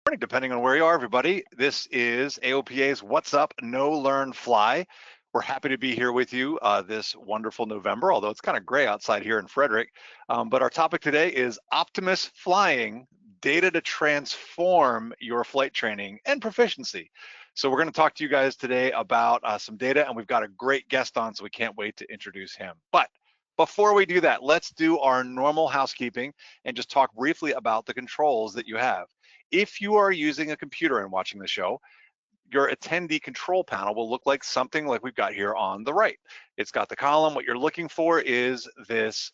Morning, depending on where you are, everybody. This is AOPA's What's Up, Know, Learn, Fly. We're happy to be here with you this wonderful November, although it's kind of gray outside here in Frederick. But our topic today is Optimus Flying, data to transform your flight training and proficiency. So we're going to talk to you guys today about some data, and we've got a great guest on, so we can't wait to introduce him. But before we do that, let's do our normal housekeeping and just talk briefly about the controls that you have. If you are using a computer and watching the show, your attendee control panel will look like something like we've got here on the right. It's got the column. What you're looking for is this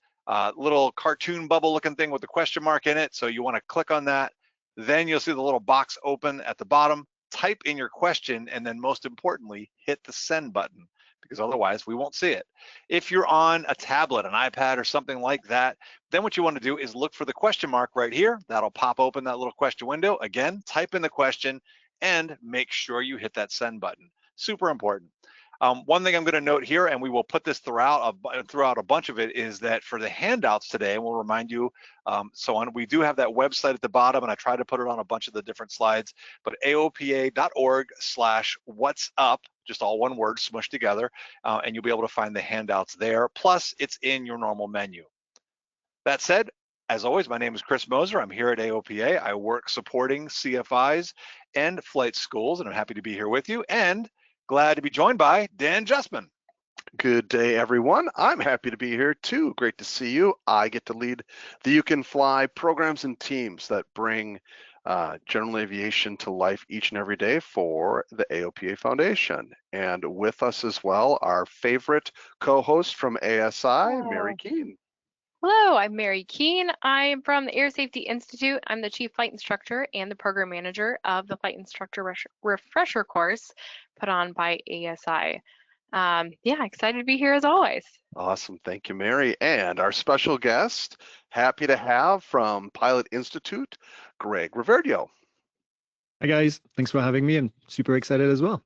little cartoon bubble looking thing with the question mark in it. So you want to click on that. Then you'll see the little box open at the bottom. Type in your question, and then most importantly, hit the send button, because otherwise we won't see it. If you're on a tablet, an iPad, or something like that, then what you want to do is look for the question mark right here. That'll pop open that little question window. Again, type in the question and make sure you hit that send button. Super important. One thing I'm going to note here, and we will put this throughout a bunch of it, is that for the handouts today, and we'll remind you so on, we do have that website at the bottom, and I try to put it on a bunch of the different slides, but aopa.org/what's-up, just all one word smushed together, and you'll be able to find the handouts there. Plus, it's in your normal menu. That said, as always, my name is Chris Moser. I'm here at AOPA. I work supporting CFIs and flight schools, and I'm happy to be here with you, and glad to be joined by Dan Justman. Good day, everyone. I'm happy to be here too. Great to see you. I get to lead the You Can Fly programs and teams that bring general aviation to life each and every day for the AOPA Foundation. And with us as well, our favorite co-host from ASI, Mary Keene. Hello, I'm Mary Keene. I'm from the Air Safety Institute. I'm the Chief Flight Instructor and the Program Manager of the Flight Instructor Refresher course put on by ASI. Yeah, excited to be here as always. Awesome, thank you, Mary. And our special guest, happy to have from Pilot Institute, Greg Riverdio. Hi guys, thanks for having me. I'm super excited as well.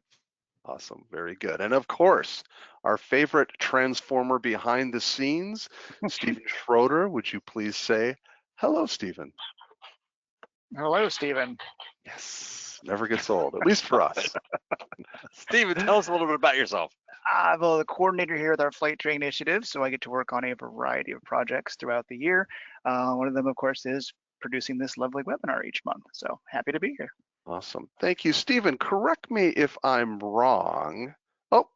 Awesome, very good. And of course, our favorite transformer behind the scenes, Stephen Schroeder. Would you please say hello, Stephen? Hello, Stephen. Yes, never gets old, at least for us. Stephen, tell us a little bit about yourself. I'm the coordinator here with our flight training initiative, so I get to work on a variety of projects throughout the year. One of them, of course, is producing this lovely webinar each month. So happy to be here. Awesome, thank you, Stephen. Correct me if I'm wrong. Oh,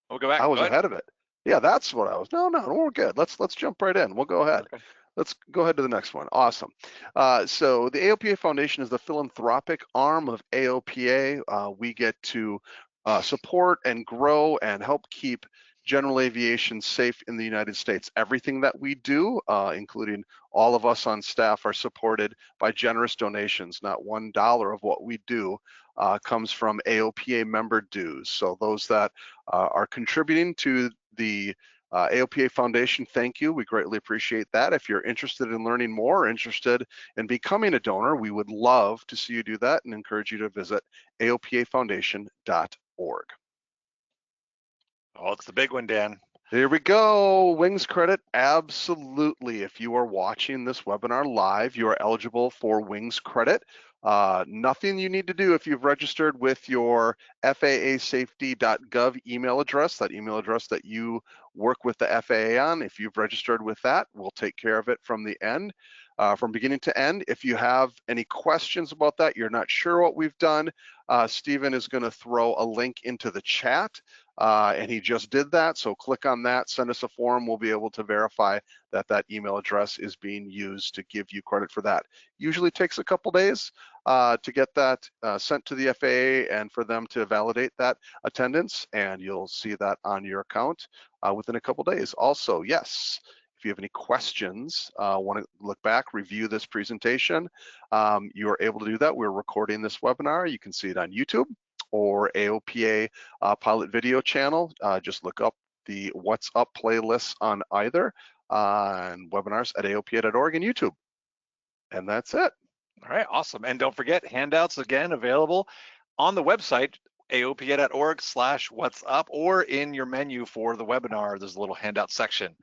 we'll go back. I was ahead of it. Yeah, that's what I was. No, we're good. Let's jump right in. We'll go ahead. Okay. Let's go ahead to the next one. Awesome. So the AOPA Foundation is the philanthropic arm of AOPA. We get to support and grow and help keep general aviation safe in the United States. Everything that we do, including all of us on staff, are supported by generous donations. Not $1 of what we do comes from AOPA member dues. So those that are contributing to the AOPA Foundation, thank you. We greatly appreciate that. If you're interested in learning more, or interested in becoming a donor, we would love to see you do that and encourage you to visit aopafoundation.org. Oh, it's the big one, Dan. Here we go. Wings credit, absolutely. If you are watching this webinar live, you are eligible for Wings credit. Nothing you need to do if you've registered with your FAAsafety.gov email address, that email address that you work with the FAA on. If you've registered with that, we'll take care of it from the end, from beginning to end. If you have any questions about that, you're not sure what we've done, Stephen is going to throw a link into the chat. And he just did that, so click on that, send us a form, we'll be able to verify that that email address is being used to give you credit for that. Usually takes a couple days to get that sent to the FAA and for them to validate that attendance, and you'll see that on your account within a couple days. Also, yes, if you have any questions, want to look back, review this presentation, you are able to do that. We're recording this webinar. You can see it on YouTube or AOPA pilot video channel. Just look up the What's Up playlists on either and webinars at aopa.org and YouTube. And that's it. All right, awesome. And don't forget, handouts again available on the website, aopa.org/what's-up, or in your menu for the webinar, there's a little handout section.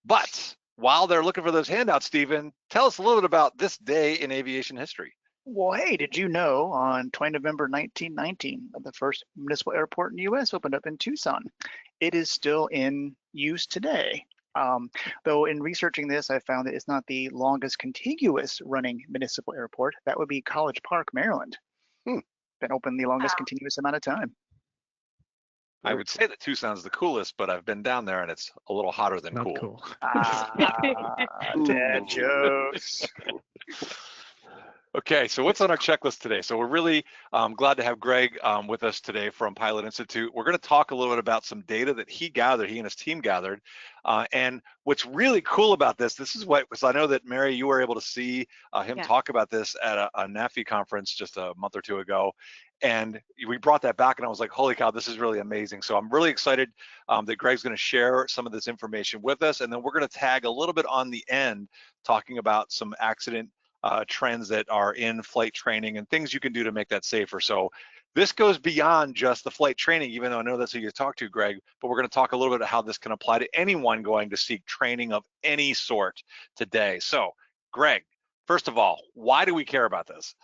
But while they're looking for those handouts, Stephen, tell us a little bit about this day in aviation history. Well, hey, did you know on 20 November 1919, the first municipal airport in the U.S. opened up in Tucson? It is still in use today. Though in researching this, I found that it's not the longest contiguous running municipal airport. That would be College Park, Maryland. Hmm. Been open the longest continuous amount of time. I would say that Tucson's the coolest, but I've been down there and it's a little hotter than Not cool. cool. Dad jokes. Okay, so what's on our checklist today? So we're really glad to have Greg with us today from Pilot Institute. We're going to talk a little bit about some data that he and his team gathered. And what's really cool about this is what, so I know that Mary, you were able to see him talk about this at a NAFI conference just a month or two ago. And we brought that back and I was like, holy cow, this is really amazing. So I'm really excited that Greg's going to share some of this information with us. And then we're going to tag a little bit on the end talking about some accident trends that are in flight training and things you can do to make that safer. So this goes beyond just the flight training, even though I know that's who you talk to, Greg, but we're going to talk a little bit about how this can apply to anyone going to seek training of any sort today. So Greg, first of all, why do we care about this?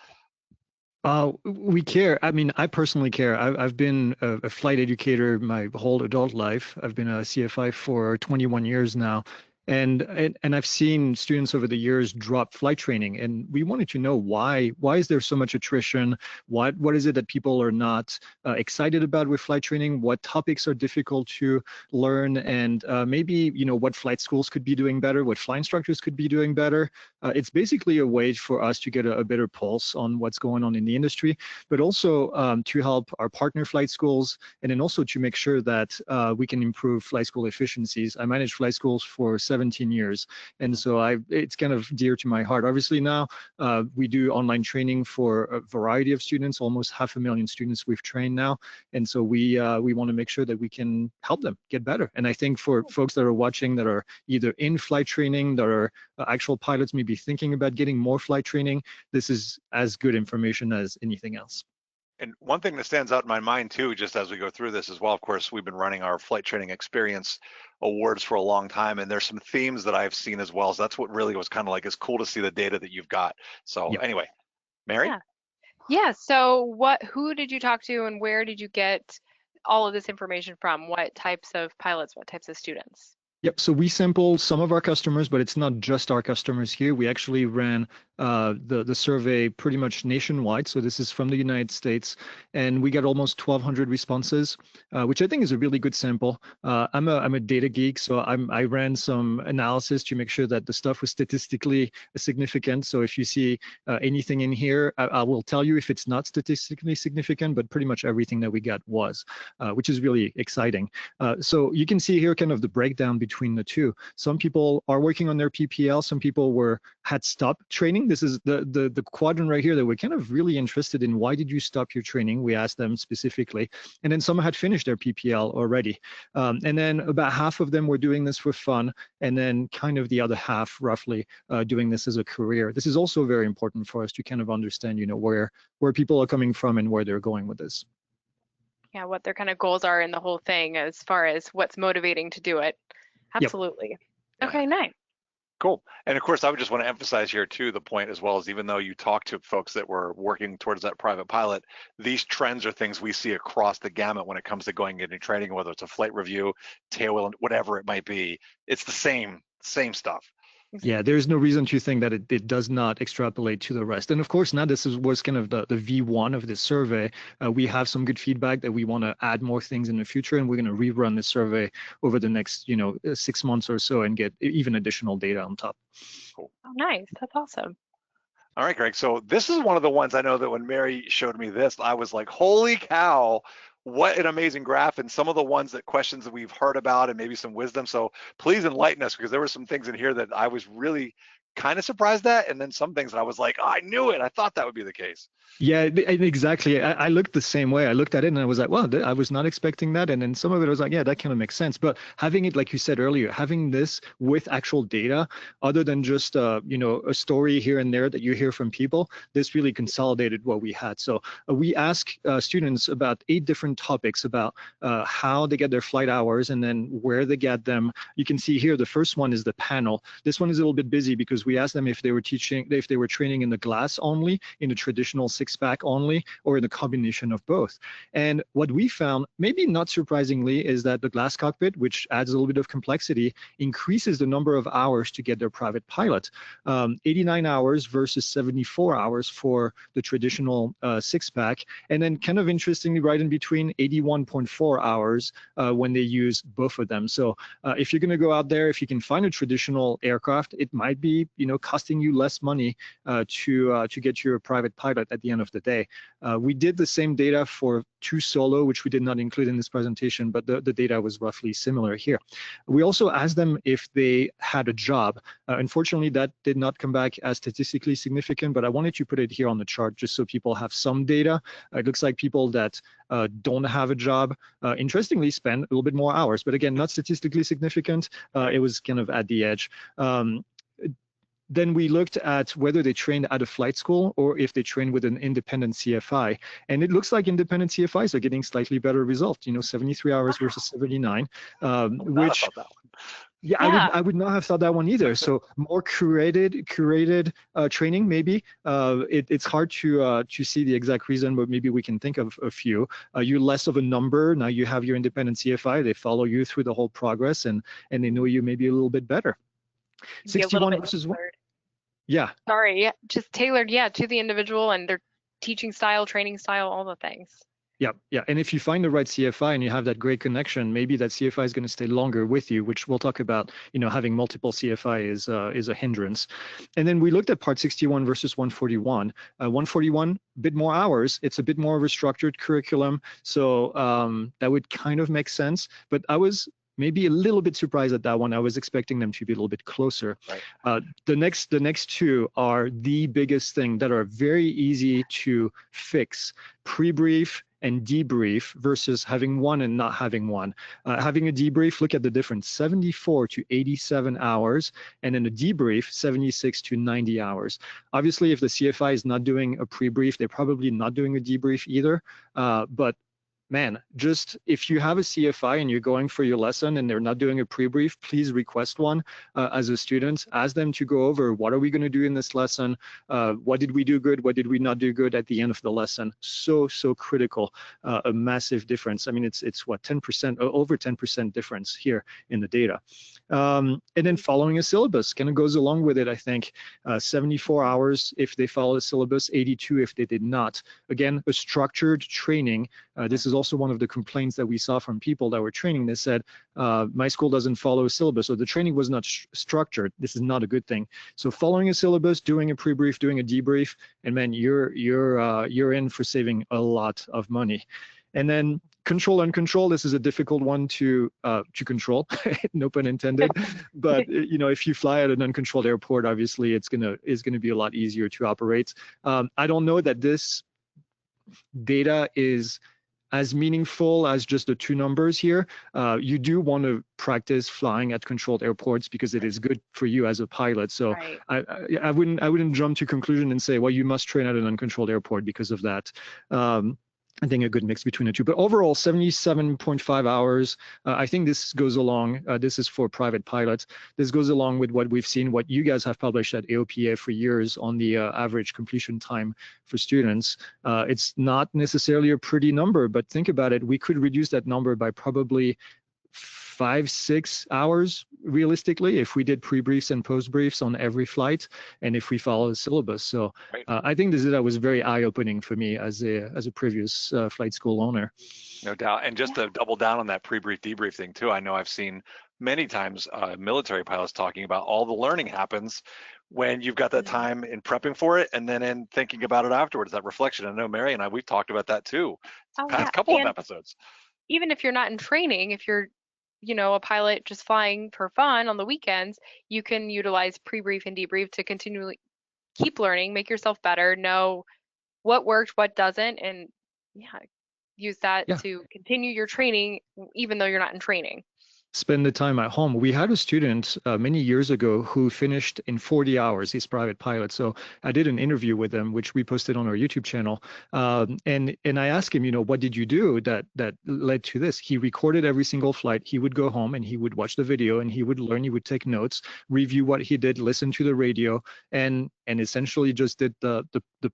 We care. I mean, I personally care. I've been a flight educator my whole adult life. I've been a CFI for 21 years now. And I've seen students over the years drop flight training, and we wanted to know why. Why is there so much attrition? What is it that people are not excited about with flight training? What topics are difficult to learn? And maybe what flight schools could be doing better, what flight instructors could be doing better. It's basically a way for us to get a better pulse on what's going on in the industry, but also to help our partner flight schools, and then also to make sure that we can improve flight school efficiencies. I manage flight schools for 17 years, and so it's kind of dear to my heart. Obviously now we do online training for a variety of students, almost 500,000 students we've trained now, and so we want to make sure that we can help them get better. And I think for folks that are watching that are either in flight training, that are actual pilots, maybe thinking about getting more flight training, this is as good information as anything else. And one thing that stands out in my mind too, just as we go through this as well, of course, we've been running our flight training experience awards for a long time, and there's some themes that I've seen as well. So that's what really was kind of like, it's cool to see the data that you've got. So anyway, Mary? Yeah. So who did you talk to and where did you get all of this information from? What types of pilots, what types of students? Yep. So we sample some of our customers, but it's not just our customers here. We actually ran the survey pretty much nationwide. So this is from the United States, and we got almost 1,200 responses, which I think is a really good sample. I'm a data geek, so I ran some analysis to make sure that the stuff was statistically significant. So if you see anything in here, I will tell you if it's not statistically significant, but pretty much everything that we got was, which is really exciting. So you can see here kind of the breakdown between the two. Some people are working on their PPL. Some people had stopped training. This is the quadrant right here that we're kind of really interested in. Why did you stop your training? We asked them specifically. And then some had finished their PPL already. And then about half of them were doing this for fun. And then kind of the other half roughly doing this as a career. This is also very important for us to kind of understand, where people are coming from and where they're going with this. Yeah, what their kind of goals are in the whole thing as far as what's motivating to do it. Absolutely. Yep. Okay, nice. Cool. And of course, I would just want to emphasize here too, the point as well, is even though you talk to folks that were working towards that private pilot, these trends are things we see across the gamut when it comes to going into training, whether it's a flight review, tailwheel, whatever it might be. It's the same stuff. Yeah, there's no reason to think that it does not extrapolate to the rest. And of course, now this was kind of the V1 of this survey. We have some good feedback that we want to add more things in the future, and we're going to rerun the survey over the next 6 months or so and get even additional data on top. Cool. Oh, nice. That's awesome. All right, Greg. So this is one of the ones I know that when Mary showed me this, I was like, holy cow, what an amazing graph, and some of the questions that we've heard about and maybe some wisdom. So please enlighten us, because there were some things in here that I was really kind of surprised at, and then some things that I was like, oh, I knew it. I thought that would be the case. Yeah, exactly. I looked the same way. I looked at it and I was like, well, I was not expecting that. And then some of it I was like, yeah, that kind of makes sense. But having it, like you said earlier, having this with actual data, other than just a story here and there that you hear from people, this really consolidated what we had. So we asked students about 8 different topics about how they get their flight hours and then where they get them. You can see here the first one is the panel. This one is a little bit busy because We asked them if they were training in the glass only, in the traditional six-pack only, or in a combination of both. And what we found, maybe not surprisingly, is that the glass cockpit, which adds a little bit of complexity, increases the number of hours to get their private pilot. 89 hours versus 74 hours for the traditional six-pack. And then kind of interestingly, right in between, 81.4 hours when they use both of them. So if you're going to go out there, if you can find a traditional aircraft, it might be, costing you less money to get your private pilot at the end of the day. We did the same data for 2 solo, which we did not include in this presentation, but the data was roughly similar here. We also asked them if they had a job. Unfortunately, that did not come back as statistically significant, but I wanted to put it here on the chart just so people have some data. It looks like people that don't have a job, interestingly, spend a little bit more hours, but again, not statistically significant. It was kind of at the edge. Then we looked at whether they trained at a flight school or if they trained with an independent CFI. And it looks like independent CFIs are getting slightly better results, 73 hours versus 79, which, yeah, I would not have thought that one either. So more curated training, maybe. It's hard to see the exact reason, but maybe we can think of a few. You're less of a number. Now you have your independent CFI. They follow you through the whole progress, and they know you maybe a little bit better. 61 versus 1. Yeah. Sorry, yeah, just tailored, to the individual and their teaching style, training style, all the things. Yeah. And if you find the right CFI and you have that great connection, maybe that CFI is going to stay longer with you, which we'll talk about. Having multiple CFI is a hindrance. And then we looked at Part 61 versus 141. 141, a bit more hours. It's a bit more of a structured curriculum, so that would kind of make sense. But I was maybe a little bit surprised at that one. I was expecting them to be a little bit closer. Right. The next two are the biggest thing that are very easy to fix: pre-brief and debrief versus having one and not having one. Having a debrief, look at the difference: 74 to 87 hours, and then a debrief, 76 to 90 hours. Obviously, if the CFI is not doing a pre-brief, they're probably not doing a debrief either. But man, just if you have a CFI and you're going for your lesson and they're not doing a pre-brief, please request one as a student. Ask them to go over, what are we going to do in this lesson? What did we do good? What did we not do good at the end of the lesson? So critical, a massive difference. I mean, it's what, 10%, over 10% difference here in the data. And then following a syllabus kind of goes along with it, I think. 74 hours if they follow the syllabus, 82 if they did not. Again, a structured training. This is also one of the complaints that we saw from people that were training. They said, my school doesn't follow a syllabus, so the training was not structured. This is not a good thing. So following a syllabus, doing a pre-brief, doing a debrief, and man, you're in for saving a lot of money. And then control uncontrolled, this is a difficult one to control, no pun intended. But if you fly at an uncontrolled airport, obviously it's gonna be a lot easier to operate. I don't know that this data is as meaningful as just the 2 numbers here. You do want to practice flying at controlled airports because it is good for you as a pilot. So right. I wouldn't jump to conclusion and say, well, you must train at an uncontrolled airport because of that. I think a good mix between the two. But overall, 77.5 hours. I think this goes along. This is for private pilots. This goes along with what we've seen, what you guys have published at AOPA for years on the average completion time for students. It's not necessarily a pretty number, but think about it. We could reduce that number by probably 5-6 hours realistically if we did pre-briefs and post-briefs on every flight and if we follow the syllabus. So right. I think this data was very eye-opening for me as a previous flight school owner. No doubt. And just to double down on that pre-brief debrief thing too, I know I've seen many times military pilots talking about all the learning happens when you've got that time in prepping for it and then in thinking about it afterwards, that reflection. I know Mary and I, we've talked about that too, past couple of episodes. Even if you're not in training, if you're a pilot just flying for fun on the weekends, you can utilize pre-brief and debrief to continually keep learning, make yourself better, know what worked, what doesn't, and use that to continue your training even though you're not in training. spend the time at home. We had a student many years ago who finished in 40 hours. He's private pilot. So I did an interview with him, which we posted on our YouTube channel. And I asked him, what did you do that led to this? He recorded every single flight. He would go home and he would watch the video and he would learn. He would take notes, review what he did, listen to the radio, and essentially just did the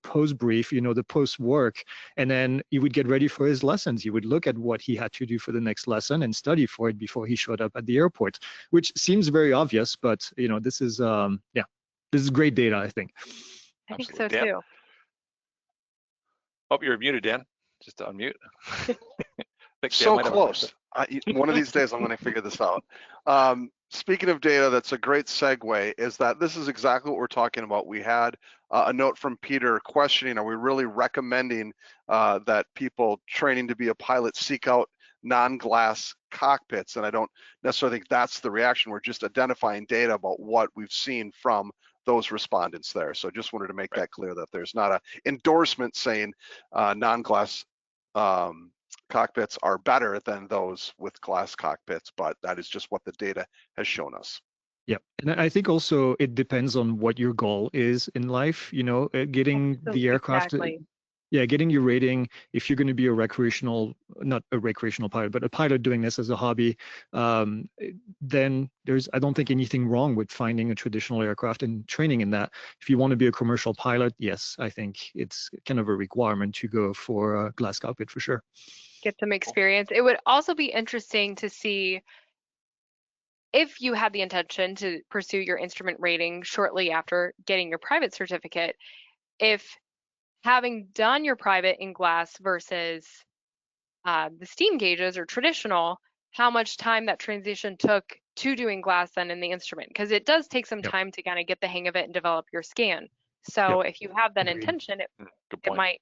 post brief, the post work, and then he would get ready for his lessons. He would look at what he had to do for the next lesson and study for it before he showed up at the airport, which seems very obvious, but this is this is great data, I think. I think so Dan? too. Oh, you're muted, Dan. Just to unmute. So close. One of these days, I'm going to figure this out. Speaking of data, that's a great segue, is that this is exactly what we're talking about. We had a note from Peter questioning, are we really recommending that people training to be a pilot seek out non-glass cockpits? And I don't necessarily think that's the reaction. We're just identifying data about what we've seen from those respondents there. So just wanted to make that clear, that there's not an endorsement saying non-glass cockpits are better than those with glass cockpits, but that is just what the data has shown us. Yeah, and I think also it depends on what your goal is in life, getting the aircraft. Exactly. Yeah, getting your rating, if you're going to be a not a recreational pilot, but a pilot doing this as a hobby, then I don't think anything wrong with finding a traditional aircraft and training in that. If you want to be a commercial pilot, yes, I think it's kind of a requirement to go for a glass cockpit for sure. Get some experience. It would also be interesting to see if you had the intention to pursue your instrument rating shortly after getting your private certificate, if having done your private in glass versus the steam gauges or traditional, how much time that transition took to doing glass then in the instrument, because it does take some time to kind of get the hang of it and develop your scan. So if you have that intention, it might,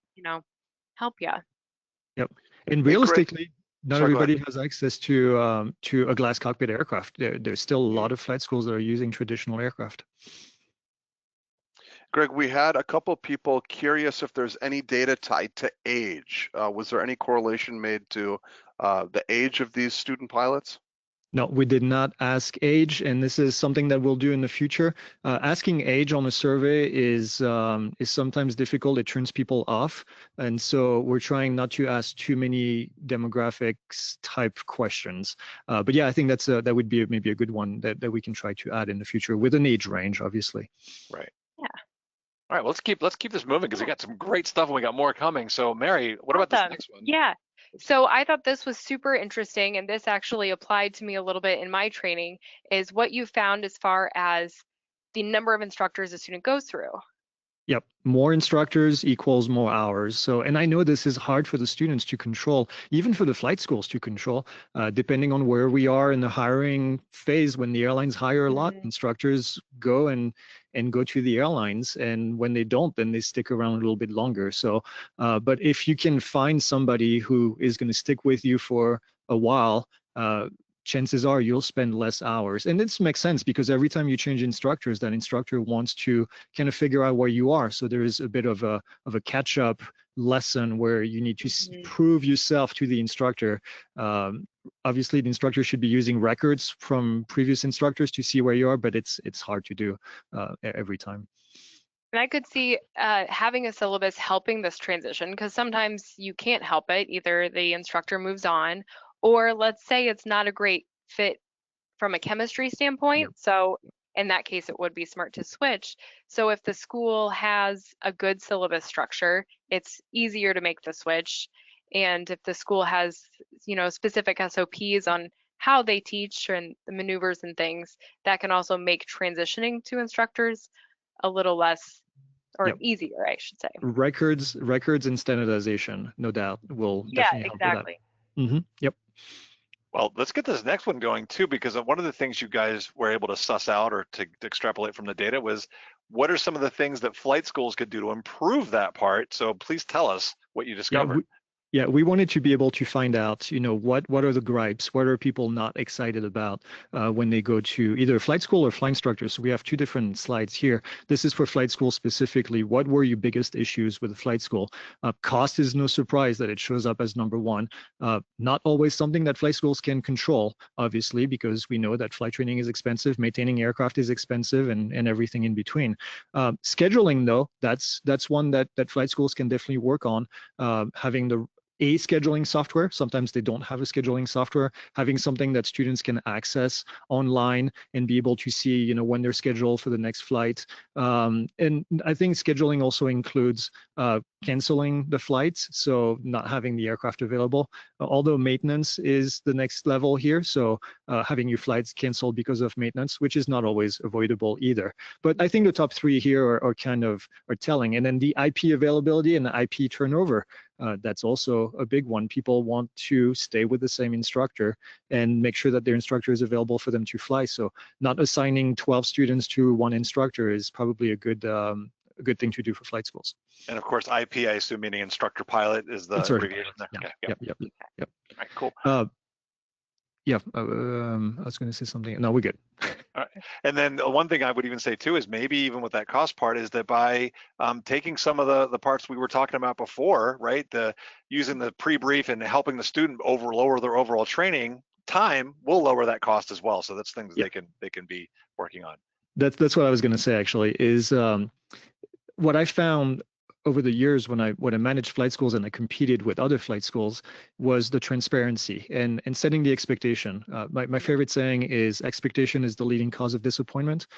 help you. Yep. And realistically, not everybody has access to a glass cockpit aircraft. There's still a lot of flight schools that are using traditional aircraft. Greg, we had a couple people curious if there's any data tied to age. Was there any correlation made to the age of these student pilots? No, we did not ask age, and this is something that we'll do in the future. Asking age on a survey is sometimes difficult. It turns people off, and so we're trying not to ask too many demographics type questions. But yeah, I think that would be maybe a good one that we can try to add in the future with an age range, obviously. Right. Yeah. All right, well, let's keep this moving because we got some great stuff and we got more coming. So Mary, what about this next one? Yeah. So I thought this was super interesting, and this actually applied to me a little bit in my training, is what you found as far as the number of instructors a student goes through. Yep, more instructors equals more hours. So, and I know this is hard for the students to control, even for the flight schools to control, depending on where we are in the hiring phase. When the airlines hire a lot, instructors go and go to the airlines, and when they don't, then they stick around a little bit longer. So, but if you can find somebody who is going to stick with you for a while, chances are you'll spend less hours. And this makes sense because every time you change instructors, that instructor wants to kind of figure out where you are. So there is a bit of a catch-up lesson where you need to prove yourself to the instructor. Obviously, the instructor should be using records from previous instructors to see where you are, but it's hard to do every time. And I could see having a syllabus helping this transition, because sometimes you can't help it. Either the instructor moves on, or let's say it's not a great fit from a chemistry standpoint. So in that case, it would be smart to switch. So if the school has a good syllabus structure, it's easier to make the switch. And if the school has, specific SOPs on how they teach and the maneuvers and things, that can also make transitioning to instructors a little less, or easier, I should say. Records and standardization, no doubt, will definitely help with that. Exactly. Yep. Well, let's get this next one going too, because one of the things you guys were able to suss out or to extrapolate from the data was, what are some of the things that flight schools could do to improve that part? So please tell us what you discovered. Yeah, we wanted to be able to find out, what are the gripes, what are people not excited about when they go to either flight school or flight instructor. So we have two different slides here. This is for flight school specifically. What were your biggest issues with the flight school? Cost is no surprise that it shows up as number one. Not always something that flight schools can control, obviously, because we know that flight training is expensive, maintaining aircraft is expensive, and everything in between. Scheduling, though, that's one that flight schools can definitely work on. Having a scheduling software. Sometimes they don't have a scheduling software. Having something that students can access online and be able to see, when they're scheduled for the next flight. And I think scheduling also includes canceling the flights, so not having the aircraft available. Although maintenance is the next level here, so having your flights canceled because of maintenance, which is not always avoidable either. But I think the top three here are telling. And then the IP availability and the IP turnover. That's also a big one. People want to stay with the same instructor and make sure that their instructor is available for them to fly. So not assigning 12 students to one instructor is probably a good thing to do for flight schools. And of course, IP, I assume, meaning instructor pilot is the abbreviation there. Yeah. Okay, Yep. All right, cool. Yeah, I was going to say something. No, we're good. All right. And then one thing I would even say too is maybe even with that cost part is that by taking some of the parts we were talking about before, right, using the pre-brief and helping the student lower their overall training time will lower that cost as well. So that's things that they can be working on. That's what I was going to say actually, is what I found over the years when I managed flight schools and I competed with other flight schools was the transparency and setting the expectation. My favorite saying is expectation is the leading cause of disappointment.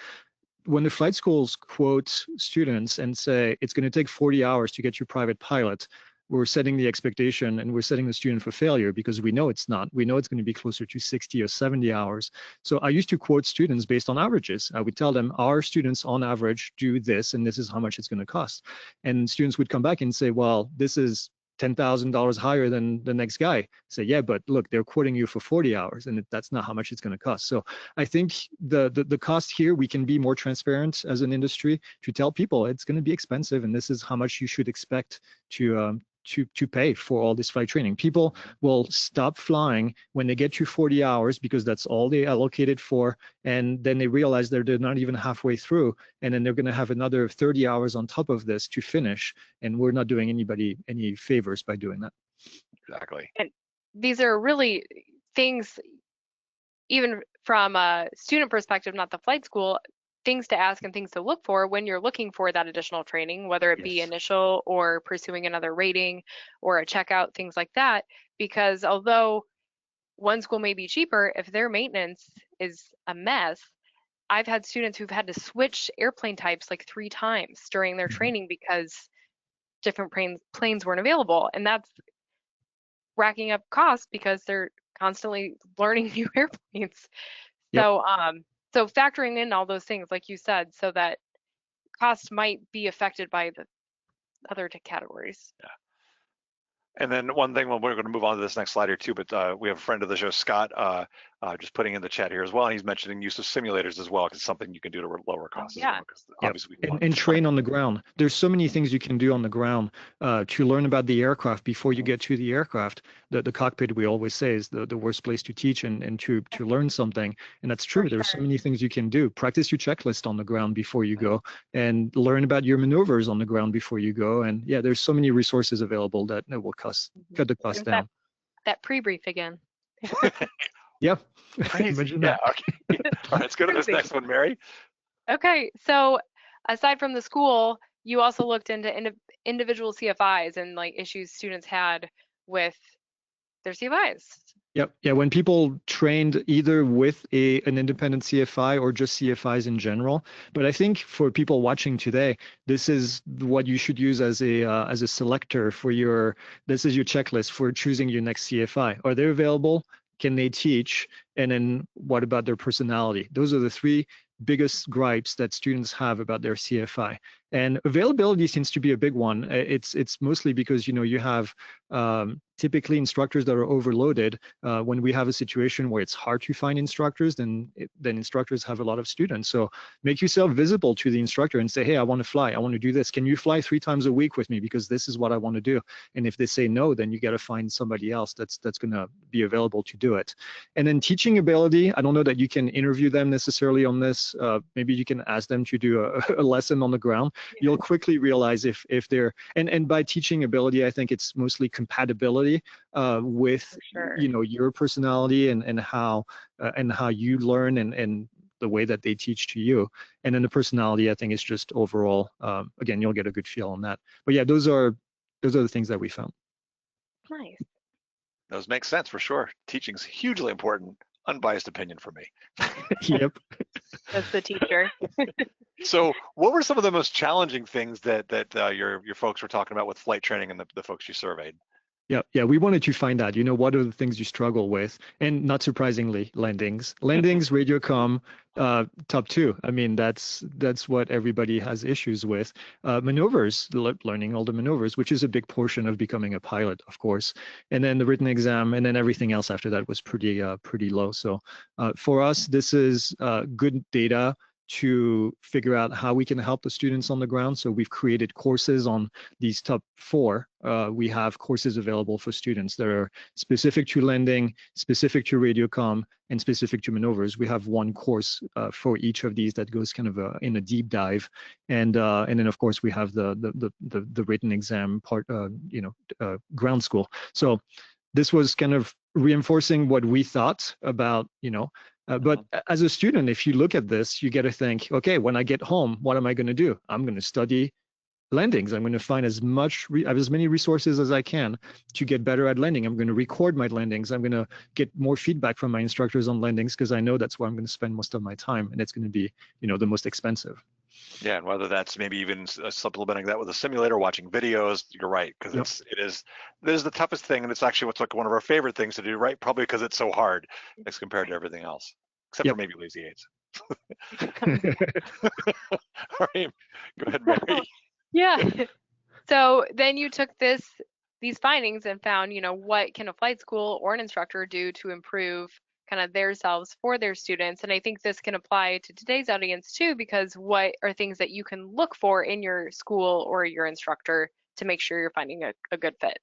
When the flight schools quote students and say it's going to take 40 hours to get your private pilot, we're setting the expectation and we're setting the student for failure because we know it's not. We know it's going to be closer to 60 or 70 hours. So I used to quote students based on averages. I would tell them our students on average do this and this is how much it's going to cost. And students would come back and say, well, this is $10,000 higher than the next guy. Say, yeah, but look, they're quoting you for 40 hours and that's not how much it's going to cost. So I think the cost here, we can be more transparent as an industry to tell people it's going to be expensive and this is how much you should expect to pay for all this flight training. People will stop flying when they get to 40 hours because that's all they allocated for. And then they realize that they're not even halfway through. And then they're going to have another 30 hours on top of this to finish. And we're not doing anybody any favors by doing that. Exactly. And these are really things, even from a student perspective, not the flight school, things to ask and things to look for when you're looking for that additional training, whether it be initial or pursuing another rating or a checkout, things like that. Because although one school may be cheaper, if their maintenance is a mess, I've had students who've had to switch airplane types like 3 times during their training because different planes weren't available. And that's racking up costs because they're constantly learning new airplanes. So so factoring in all those things, like you said, so that cost might be affected by the other categories. Yeah. And then one thing, well, we're going to move on to this next slide here too, but we have a friend of the show, Scott, just putting in the chat here as well. And he's mentioning use of simulators as well, because it's something you can do to lower costs as well. Obviously and train on the ground. There's so many things you can do on the ground to learn about the aircraft before you get to the aircraft. The cockpit, we always say, is the worst place to teach and to learn something. And that's true. There's so many things you can do. Practice your checklist on the ground before you go and learn about your maneuvers on the ground before you go. And yeah, there's so many resources available that will cut the cost down. That pre-brief again. Yeah. Imagine that. Okay. All right, let's go to this next one, Mary. Okay, so aside from the school, you also looked into individual CFIs and like issues students had with their CFIs. Yep. Yeah. When people trained either with an independent CFI or just CFIs in general, but I think for people watching today, this is what you should use as a selector for this is your checklist for choosing your next CFI. Are they available? Can they teach? And then what about their personality? Those are the 3 biggest gripes that students have about their CFI. And availability seems to be a big one. It's mostly because, you have typically instructors that are overloaded. When we have a situation where it's hard to find instructors, then instructors have a lot of students. So make yourself visible to the instructor and say, hey, I want to fly. I want to do this. Can you fly 3 times a week with me? Because this is what I want to do. And if they say no, then you got to find somebody else that's going to be available to do it. And then teaching ability, I don't know that you can interview them necessarily on this. Maybe you can ask them to do a lesson on the ground. You'll quickly realize if they're, and by teaching ability, I think it's mostly compatibility with, sure. your personality and how you learn and the way that they teach to you. And then the personality, I think, is just overall, again, you'll get a good feel on that. But yeah, those are the things that we found. Nice. Those make sense for sure. Teaching's hugely important. Unbiased opinion from me. Yep. That's the teacher. So what were some of the most challenging things that your folks were talking about with flight training and the folks you surveyed? Yeah, we wanted to find out, what are the things you struggle with? And not surprisingly, landings, radio comm, top 2. I mean, that's what everybody has issues with. Maneuvers, learning all the maneuvers, which is a big portion of becoming a pilot, of course. And then the written exam, and then everything else after that was pretty low. So for us, this is good data to figure out how we can help the students on the ground. So we've created courses on these top 4. We have courses available for students that are specific to landing, specific to radiocom, and specific to maneuvers. We have one course for each of these that goes kind of in a deep dive, and then of course we have the written exam part, ground school. So this was kind of reinforcing what we thought about, but as a student, if you look at this, you get to think, okay, when I get home, what am I going to do? I'm going to study landings. I'm going to find as many resources as I can to get better at landing. I'm going to record my landings. I'm going to get more feedback from my instructors on landings because I know that's where I'm going to spend most of my time, and it's going to be, the most expensive. Yeah, and whether that's maybe even supplementing that with a simulator, watching videos, you're right, because it is the toughest thing, and it's actually what's like one of our favorite things to do, right? Probably because it's so hard as compared to everything else, except for maybe lazy aids. All right, go ahead, Mary. Yeah. So then you took these findings and found, what can a flight school or an instructor do to improve kind of themselves for their students. And I think this can apply to today's audience too, because what are things that you can look for in your school or your instructor to make sure you're finding a good fit?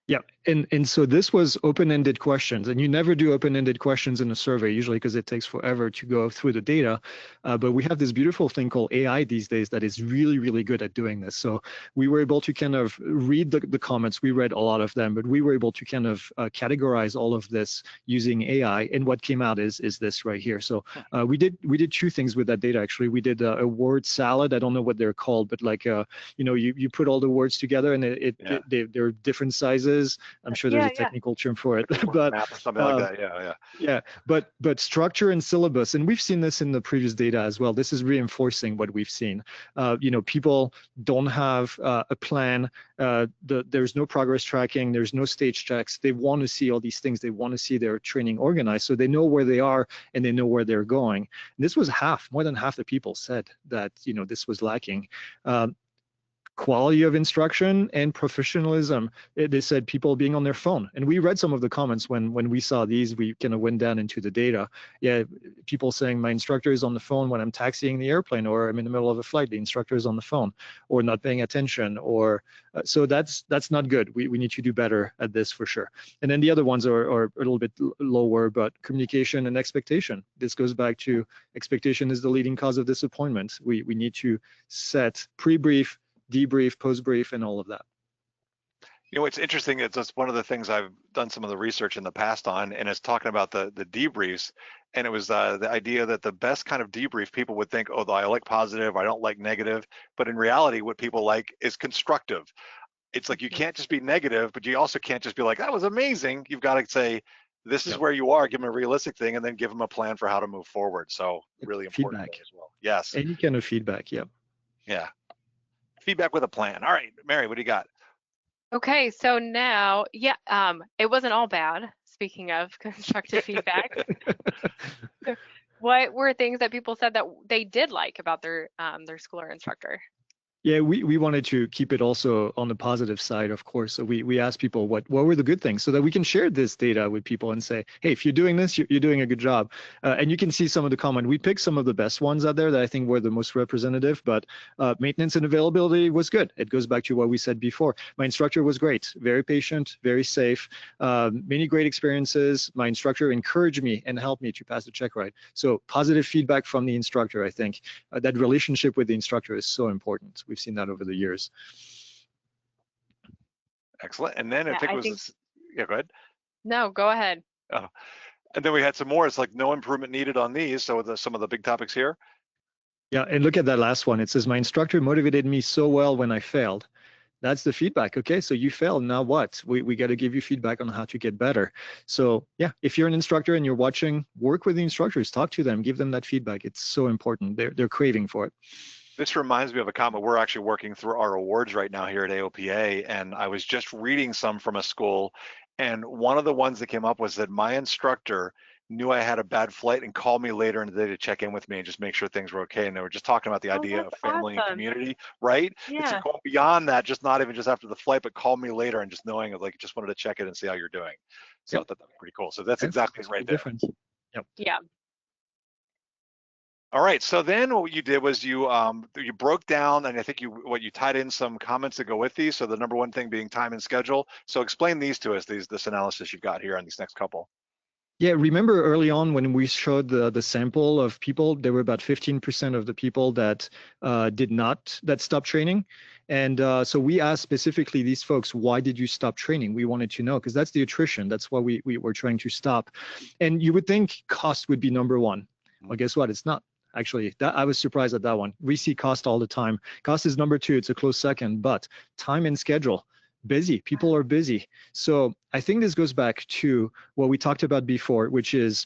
Yeah, and so this was open-ended questions, and you never do open-ended questions in a survey usually because it takes forever to go through the data. But we have this beautiful thing called AI these days that is really, really good at doing this. So we were able to kind of read the comments. We read a lot of them, but we were able to kind of categorize all of this using AI. And what came out is this right here. So we did 2 things with that data actually. We did a word salad. I don't know what they're called, but like you put all the words together and they're different sizes. I'm sure there's a technical term for it, but map or something like that. Yeah, but structure and syllabus, and we've seen this in the previous data as well. This is reinforcing what we've seen. People don't have a plan. There's no progress tracking. There's no stage checks. They want to see all these things. They want to see their training organized, so they know where they are and they know where they're going. And this was more than half the people said that this was lacking. Quality of instruction and professionalism. They said people being on their phone, and we read some of the comments when we saw these. We kind of went down into the data. Yeah, people saying my instructor is on the phone when I'm taxiing the airplane, or I'm in the middle of a flight. The instructor is on the phone, or not paying attention, or so that's not good. We need to do better at this for sure. And then the other ones are a little bit lower, but communication and expectation. This goes back to expectation is the leading cause of disappointment. We need to set pre-brief, debrief, post-brief, and all of that. It's interesting. It's just one of the things I've done some of the research in the past on, and it's talking about the debriefs. And it was the idea that the best kind of debrief, people would think, oh, I like positive, I don't like negative. But in reality, what people like is constructive. It's like you can't just be negative, but you also can't just be like, that was amazing. You've got to say, this is where you are, give them a realistic thing, and then give them a plan for how to move forward. So really important feedback as well. Yes. Any kind of feedback, Yeah. Feedback with a plan. All right, Mary, what do you got? Okay, so now, it wasn't all bad. Speaking of constructive feedback, what were things that people said that they did like about their school or instructor? Yeah, we wanted to keep it also on the positive side, of course. So we asked people what were the good things so that we can share this data with people and say, hey, if you're doing this, you're doing a good job. And you can see some of the comment. We picked some of the best ones out there that I think were the most representative, but maintenance and availability was good. It goes back to what we said before. My instructor was great, very patient, very safe, many great experiences. My instructor encouraged me and helped me to pass the check ride. So positive feedback from the instructor, I think. That relationship with the instructor is so important. We've seen that over the years. Excellent. And then I think it was, yeah, go ahead. No, go ahead. Oh. And then we had some more. It's like no improvement needed on these. So some of the big topics here. Yeah, and look at that last one. It says, my instructor motivated me so well when I failed. That's the feedback. Okay, so you failed. Now what? We got to give you feedback on how to get better. So yeah, if you're an instructor and you're watching, work with the instructors, talk to them, give them that feedback. It's so important. They're craving for it. This reminds me of a comment. We're actually working through our awards right now here at AOPA, and I was just reading some from a school, and one of the ones that came up was that my instructor knew I had a bad flight and called me later in the day to check in with me and just make sure things were okay. And they were just talking about the idea of family and community, right? It's Yeah. going beyond that, just not even just after the flight, but call me later and just knowing like just wanted to check it and see how you're doing. So I thought that was pretty cool. So that's exactly right there. Difference. Yep. Yeah. All right, so then what you did was you broke down, and I think you tied in some comments that go with these. So the number one thing being time and schedule. So explain these to us, this analysis you've got here on these next couple. Yeah, remember early on when we showed the sample of people, there were about 15% of the people that that stopped training. And so we asked specifically these folks, why did you stop training? We wanted to know, because that's the attrition. That's what we were trying to stop. And you would think cost would be number one. Well, guess what? It's not. Actually, I was surprised at that one. We see cost all the time. Cost is number two. It's a close second, but time and schedule. Busy. People are busy. So I think this goes back to what we talked about before, which is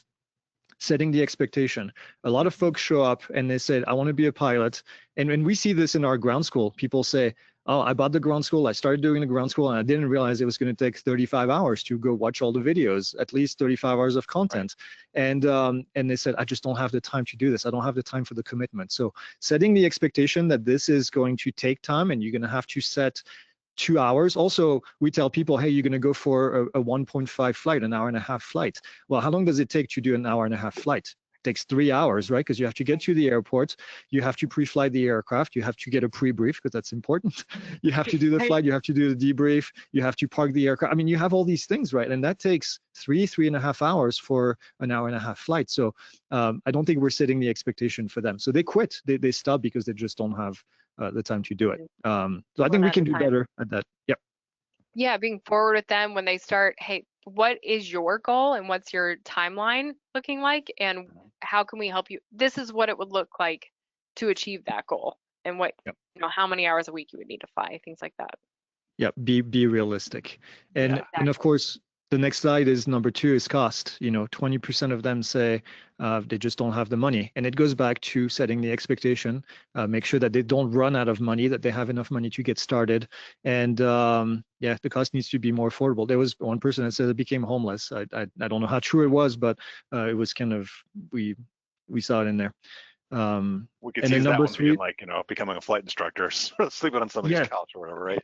setting the expectation. A lot of folks show up and they said, I want to be a pilot. And we see this in our ground school. People say, oh, I bought the ground school. I started doing the ground school and I didn't realize it was going to take 35 hours to go watch all the videos, at least 35 hours of content. Right. And they said, I just don't have the time to do this. I don't have the time for the commitment. So setting the expectation that this is going to take time and you're going to have to set 2 hours. Also, we tell people, hey, you're going to go for a 1.5 flight, an hour and a half flight. Well, how long does it take to do an hour and a half flight? It takes 3 hours, right? Because you have to get to the airport, you have to pre-fly the aircraft, you have to get a pre-brief because that's important. You have to do the flight, you have to do the debrief, you have to park the aircraft. I mean, you have all these things, right? And that takes 3.5 hours for an hour and a half flight. So I don't think we're setting the expectation for them. So they quit, they stop because they just don't have the time to do it. So I think we can do better at that. Yep. Yeah, being forward with them when they start, hey, what is your goal and what's your timeline looking like? And how can we help you? This is what it would look like to achieve that goal and what, how many hours a week you would need to fly, things like that. Yeah, be realistic. And and of course, the next slide is number two is cost. 20% of them say they just don't have the money. And it goes back to setting the expectation, make sure that they don't run out of money, that they have enough money to get started. And yeah, the cost needs to be more affordable. There was one person that said it became homeless. I don't know how true it was, but it was kind of, we saw it in there. We could see that one being like, becoming a flight instructor, sleeping on somebody's couch or whatever, right?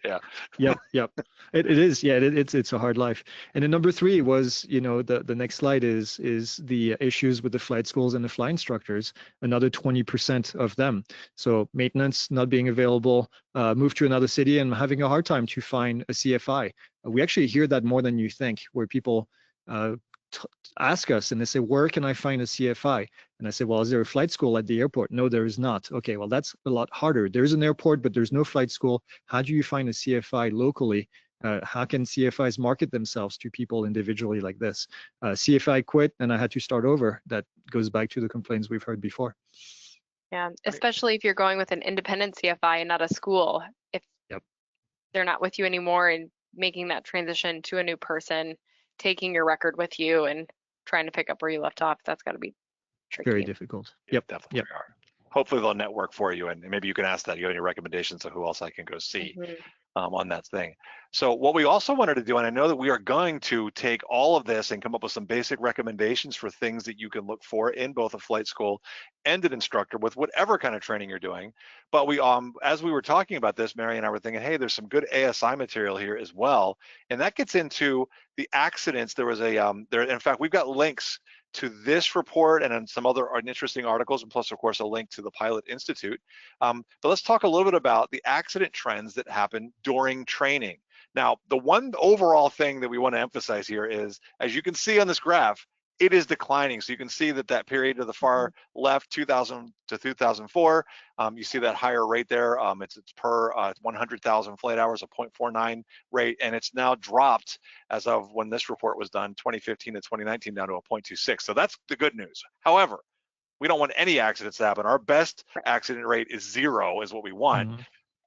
Yeah. Yep. It is. Yeah, it's a hard life. And then number three was, the next slide is the issues with the flight schools and the flight instructors, another 20% of them. So maintenance not being available, move to another city and having a hard time to find a CFI. We actually hear that more than you think, where people ask us and they say, where can I find a CFI? And I say, well, is there a flight school at the airport? No, there is not. Okay, well, that's a lot harder. There's an airport, but there's no flight school. How do you find a CFI locally? How can CFIs market themselves to people individually like this? CFI quit and I had to start over. That goes back to the complaints we've heard before. Yeah, especially if you're going with an independent CFI and not a school. If they're not with you anymore and making that transition to a new person, taking your record with you and trying to pick up where you left off, that's got to be tricky. Very difficult. Yep. Definitely hard. hopefully they'll network for you, and maybe you can ask that. You have any recommendations of who else I can go see on that thing? So what we also wanted to do, and I know that we are going to take all of this and come up with some basic recommendations for things that you can look for in both a flight school and an instructor with whatever kind of training you're doing. But we, as we were talking about this, Mary and I were thinking, hey, there's some good ASI material here as well, and that gets into the accidents. There was a, in fact, we've got links to this report and then some other interesting articles, and plus, of course, a link to the Pilot Institute. But let's talk a little bit about the accident trends that happen during training. Now, the one overall thing that we want to emphasize here is, as you can see on this graph, it is declining. So you can see that that period to the far left, 2000 to 2004, you see that higher rate there. It's per 100,000 flight hours, a 0.49 rate, and it's now dropped as of when this report was done, 2015 to 2019, down to a 0.26. So that's the good news. However, we don't want any accidents to happen. Our best accident rate is 0, is what we want.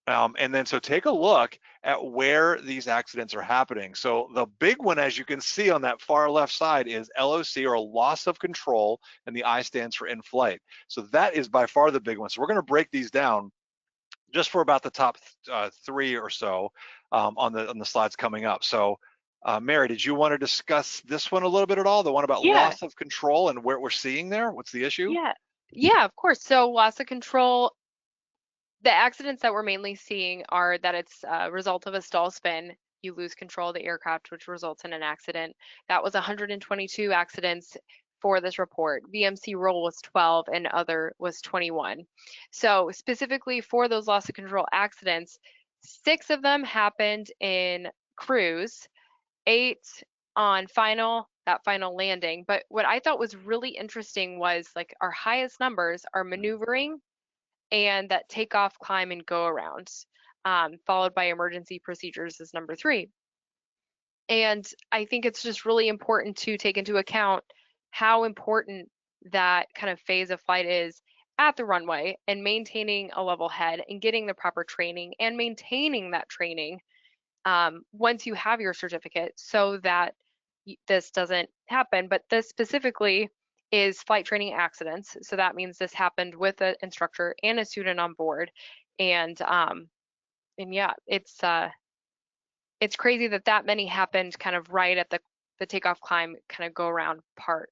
And then so take a look at where these accidents are happening. So the big one, as you can see on that far left side, is LOC, or loss of control, and the I stands for in flight. So that is by far the big one. So we're going to break these down just for about the top 3 or so on the slides coming up. So Mary, did you want to discuss this one a little bit at all? The one about loss of control and where we're seeing there? What's the issue? Yeah, of course. So loss of control, the accidents that we're mainly seeing are that it's a result of a stall spin. You lose control of the aircraft, which results in an accident. That was 122 accidents for this report. VMC roll was 12 and other was 21. So specifically for those loss of control accidents, 6 of them happened in cruise, 8 on that final landing. But what I thought was really interesting was, like, our highest numbers are maneuvering and that takeoff, climb, and go arounds, followed by emergency procedures as number 3. And I think it's just really important to take into account how important that kind of phase of flight is at the runway, and maintaining a level head and getting the proper training and maintaining that training once you have your certificate, so that this doesn't happen. But this specifically is flight training accidents. So that means this happened with an instructor and a student on board. And yeah, it's crazy that that many happened kind of right at the takeoff, climb, kind of go around part.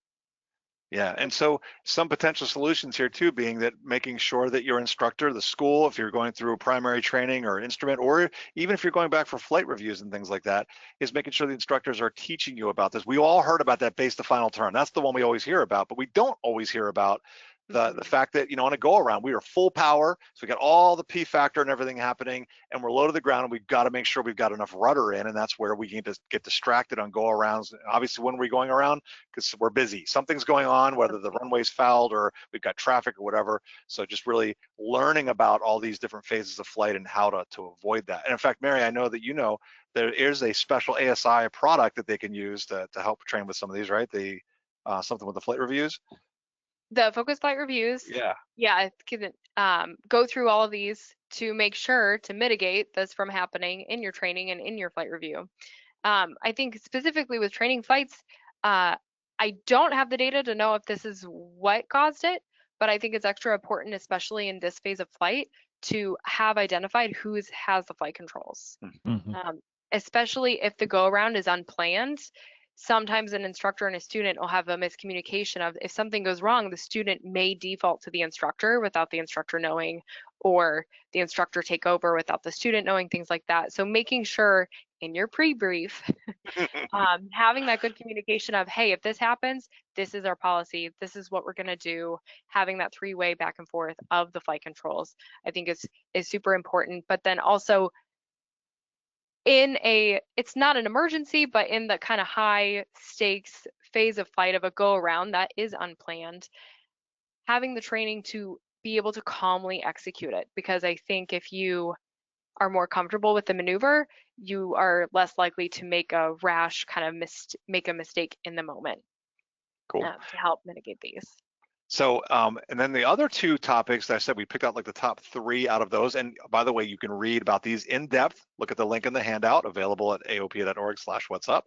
Yeah, and so some potential solutions here too being that making sure that your instructor, the school, if you're going through primary training or instrument, or even if you're going back for flight reviews and things like that, is making sure the instructors are teaching you about this. We all heard about that base to final turn. That's the one we always hear about, but we don't always hear about the fact that, you know, on a go around, we are full power. So we got all the P factor and everything happening, and we're low to the ground, and we've got to make sure we've got enough rudder in, and that's where we need to get distracted on go arounds. Obviously, when we're going around, because we're busy, something's going on, whether the runway's fouled or we've got traffic or whatever. So just really learning about all these different phases of flight and how to avoid that. And in fact, Mary, I know that you know there is a special ASI product that they can use to help train with some of these, right? The something with the flight reviews. The focus flight reviews. Yeah, go through all of these to make sure to mitigate this from happening in your training and in your flight review. I think specifically with training flights, I don't have the data to know if this is what caused it, but I think it's extra important, especially in this phase of flight, to have identified who has the flight controls. Especially if the go around is unplanned. Sometimes an instructor and a student will have a miscommunication of, if something goes wrong, the student may default to the instructor without the instructor knowing, or the instructor take over without the student knowing, things like that. So making sure in your pre-brief, having that good communication of, hey, if this happens, this is our policy, this is what we're going to do, having that 3-way back and forth of the flight controls, I think is super important. But then also, it's not an emergency, but in the kind of high stakes phase of flight of a go around that is unplanned, having the training to be able to calmly execute it. Because I think if you are more comfortable with the maneuver, you are less likely to make a rash kind of make a mistake in the moment. Cool. To help mitigate these. So, and then the other two topics that I said, we picked out like the top 3 out of those. And by the way, you can read about these in depth. Look at the link in the handout available at aopa.org/whatsup,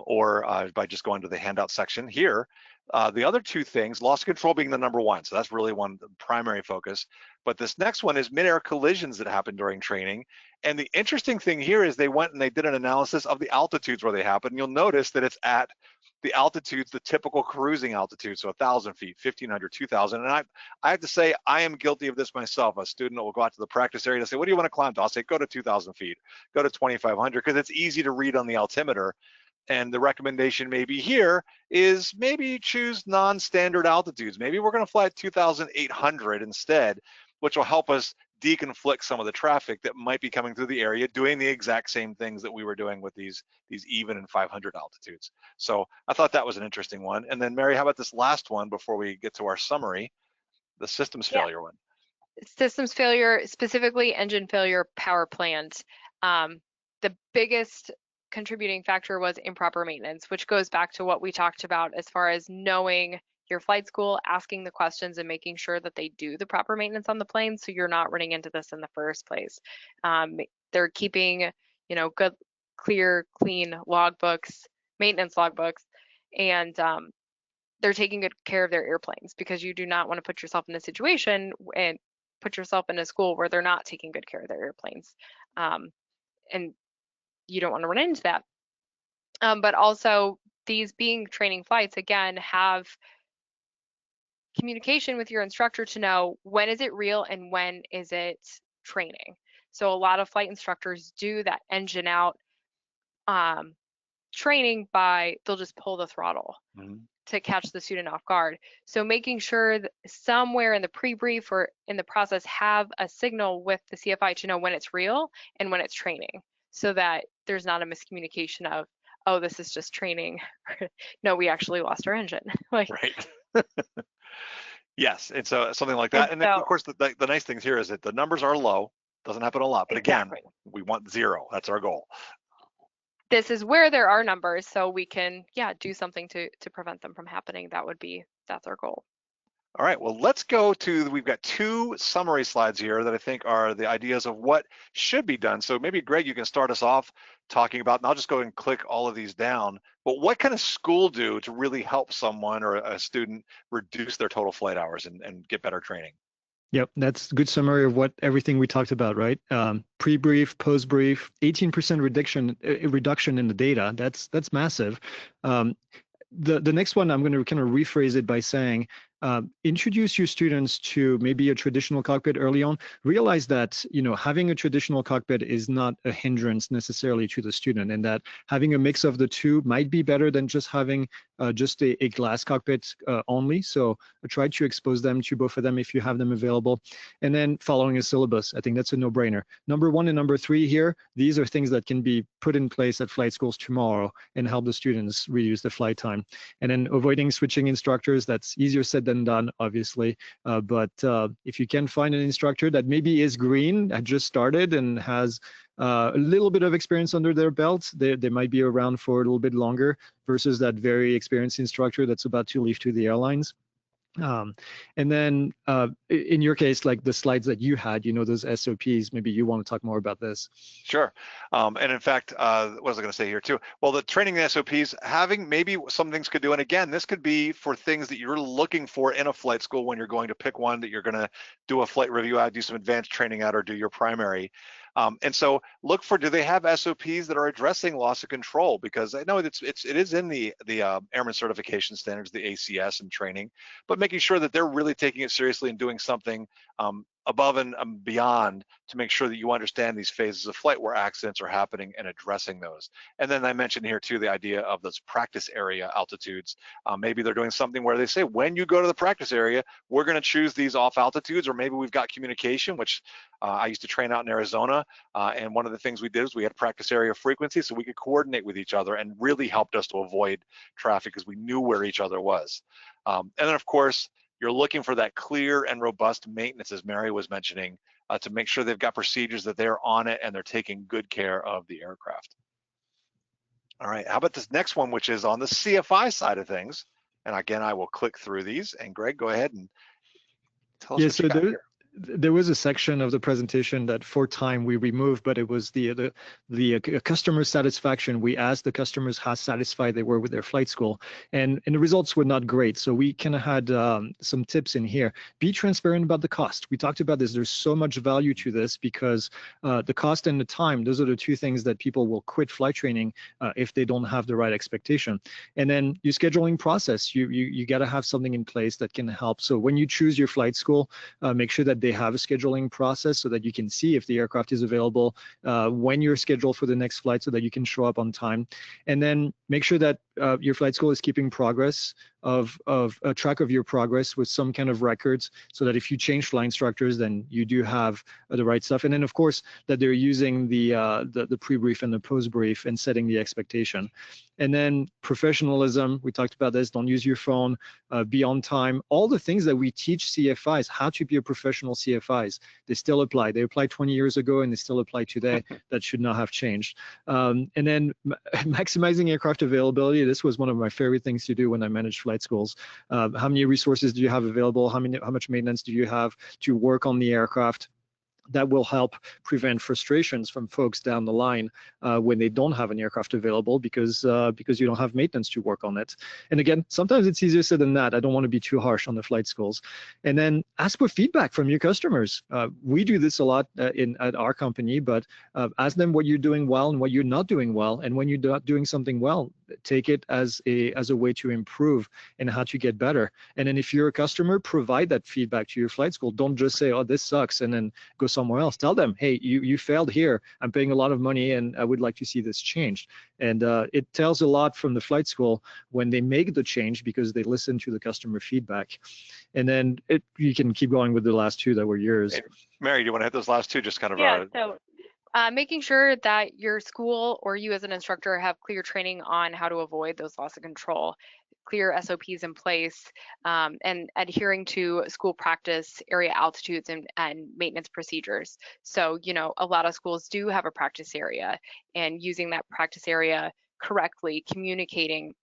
or by just going to the handout section here. The other 2 things, loss control being the number 1. So that's really one primary focus. But this next one is mid-air collisions that happen during training. And the interesting thing here is they went and they did an analysis of the altitudes where they happen. And you'll notice that it's at the altitudes, the typical cruising altitude, so 1,000 feet, 1,500, 2,000. And I have to say, I am guilty of this myself. A student will go out to the practice area and say, what do you want to climb to? I'll say, go to 2,000 feet, go to 2,500, because it's easy to read on the altimeter. And the recommendation maybe here is maybe choose non-standard altitudes. Maybe we're going to fly at 2,800 instead, which will help us deconflict some of the traffic that might be coming through the area doing the exact same things that we were doing with these even and 500 altitudes. So I thought that was an interesting one. And then Mary, how about this last one before we get to our summary, the systems failure one? Systems failure, specifically engine failure, power plant. The biggest contributing factor was improper maintenance, which goes back to what we talked about as far as knowing your flight school, asking the questions and making sure that they do the proper maintenance on the plane so you're not running into this in the first place. They're keeping, good, clear, clean logbooks, maintenance logbooks, and they're taking good care of their airplanes, because you do not want to put yourself in a situation and put yourself in a school where they're not taking good care of their airplanes. And you don't want to run into that. But also, these being training flights, again, have communication with your instructor to know when is it real and when is it training. So a lot of flight instructors do that engine out training by, they'll just pull the throttle to catch the student off guard. So making sure that somewhere in the pre-brief or in the process have a signal with the CFI to know when it's real and when it's training, so that there's not a miscommunication of, oh, this is just training. No, we actually lost our engine. Right. Yes, it's something like that. And then, of course, the nice thing here is that the numbers are low. Doesn't happen a lot, but again, we want 0. That's our goal. This is where there are numbers, so we can, do something to prevent them from happening. That's our goal. All right, well, let's go to, we've got 2 summary slides here that I think are the ideas of what should be done. So maybe Greg, you can start us off talking about, and I'll just go and click all of these down, but what can a school do to really help someone or a student reduce their total flight hours and get better training? Yep, that's a good summary of everything we talked about, right? Pre-brief, post-brief, 18% reduction in the data. That's massive. The next one, I'm going to kind of rephrase it by saying, introduce your students to maybe a traditional cockpit early on. Realize that, having a traditional cockpit is not a hindrance necessarily to the student, and that having a mix of the two might be better than just having just a glass cockpit only. So try to expose them to both of them if you have them available. And then following a syllabus, I think that's a no-brainer. Number 1 and number 3 here, these are things that can be put in place at flight schools tomorrow and help the students reduce the flight time. And then avoiding switching instructors, that's easier said than done, obviously. But if you can find an instructor that maybe is green, had just started and has a little bit of experience under their belt, they might be around for a little bit longer versus that very experienced instructor that's about to leave to the airlines. And then in your case, like the slides that you had, those SOPs, maybe you want to talk more about this. Sure. And in fact, what was I going to say here too? Well, the training SOPs, having maybe some things could do, and again, this could be for things that you're looking for in a flight school when you're going to pick one that you're going to do a flight review out, do some advanced training out, or do your primary. And so look for, do they have SOPs that are addressing loss of control? Because I know it is in the Airman Certification Standards, the ACS, and training, but making sure that they're really taking it seriously and doing something above and beyond to make sure that you understand these phases of flight where accidents are happening and addressing those. And then I mentioned here too the idea of those practice area altitudes. Maybe they're doing something where they say, when you go to the practice area, we're going to choose these off altitudes, or maybe we've got communication, which I used to train out in Arizona, and one of the things we did is we had practice area frequency so we could coordinate with each other, and really helped us to avoid traffic because we knew where each other was. And then of course, you're looking for that clear and robust maintenance, as Mary was mentioning, to make sure they've got procedures that they're on it and they're taking good care of the aircraft. All right, how about this next one, which is on the CFI side of things? And again, I will click through these. And Greg, go ahead and tell us Yeah, what you so got here. there was a section of the presentation that for time we removed, but it was the customer satisfaction. We asked the customers how satisfied they were with their flight school, and the results were not great. So we kind of had some tips in here. Be transparent about the cost. We talked about this. There's so much value to this because the cost and the time, those are the two things that people will quit flight training if they don't have the right expectation. And then your scheduling process, you got to have something in place that can help. So when you choose your flight school, make sure that they have a scheduling process so that you can see if the aircraft is available, when you're scheduled for the next flight so that you can show up on time. And then make sure that your flight school is keeping progress of a track of your progress with some kind of records so that if you change flight instructors, then you do have the right stuff. And then of course that they're using the pre-brief and the post-brief and setting the expectation. And then professionalism, we talked about this, don't use your phone, be on time. All the things that we teach CFIs, how to be a professional CFIs, they still apply. They applied 20 years ago and they still apply today. That should not have changed. And then maximizing aircraft availability. This was one of my favorite things to do when I managed flight schools. How many resources do you have available? How much maintenance do you have to work on the aircraft? That will help prevent frustrations from folks down the line when they don't have an aircraft available because you don't have maintenance to work on it. And again, sometimes it's easier said than that. I don't want to be too harsh on the flight schools. And then ask for feedback from your customers. We do this a lot at our company, but ask them what you're doing well and what you're not doing well. And when you're not doing something well, take it as a way to improve and how to get better. And then if you're a customer, provide that feedback to your flight school. Don't just say, oh, this sucks, and then go somewhere else. Tell them, hey, you failed here. I'm paying a lot of money and I would like to see this changed. And it tells a lot from the flight school when they make the change because they listen to the customer feedback. And then you can keep going with the last two that were yours. Hey, Mary, do you want to hit those last two? Just kind of Yeah, so making sure that your school or you as an instructor have clear training on how to avoid those loss of control, clear SOPs in place, and adhering to school practice area altitudes and maintenance procedures. So, you know, a lot of schools do have a practice area, and using that practice area correctly, communicating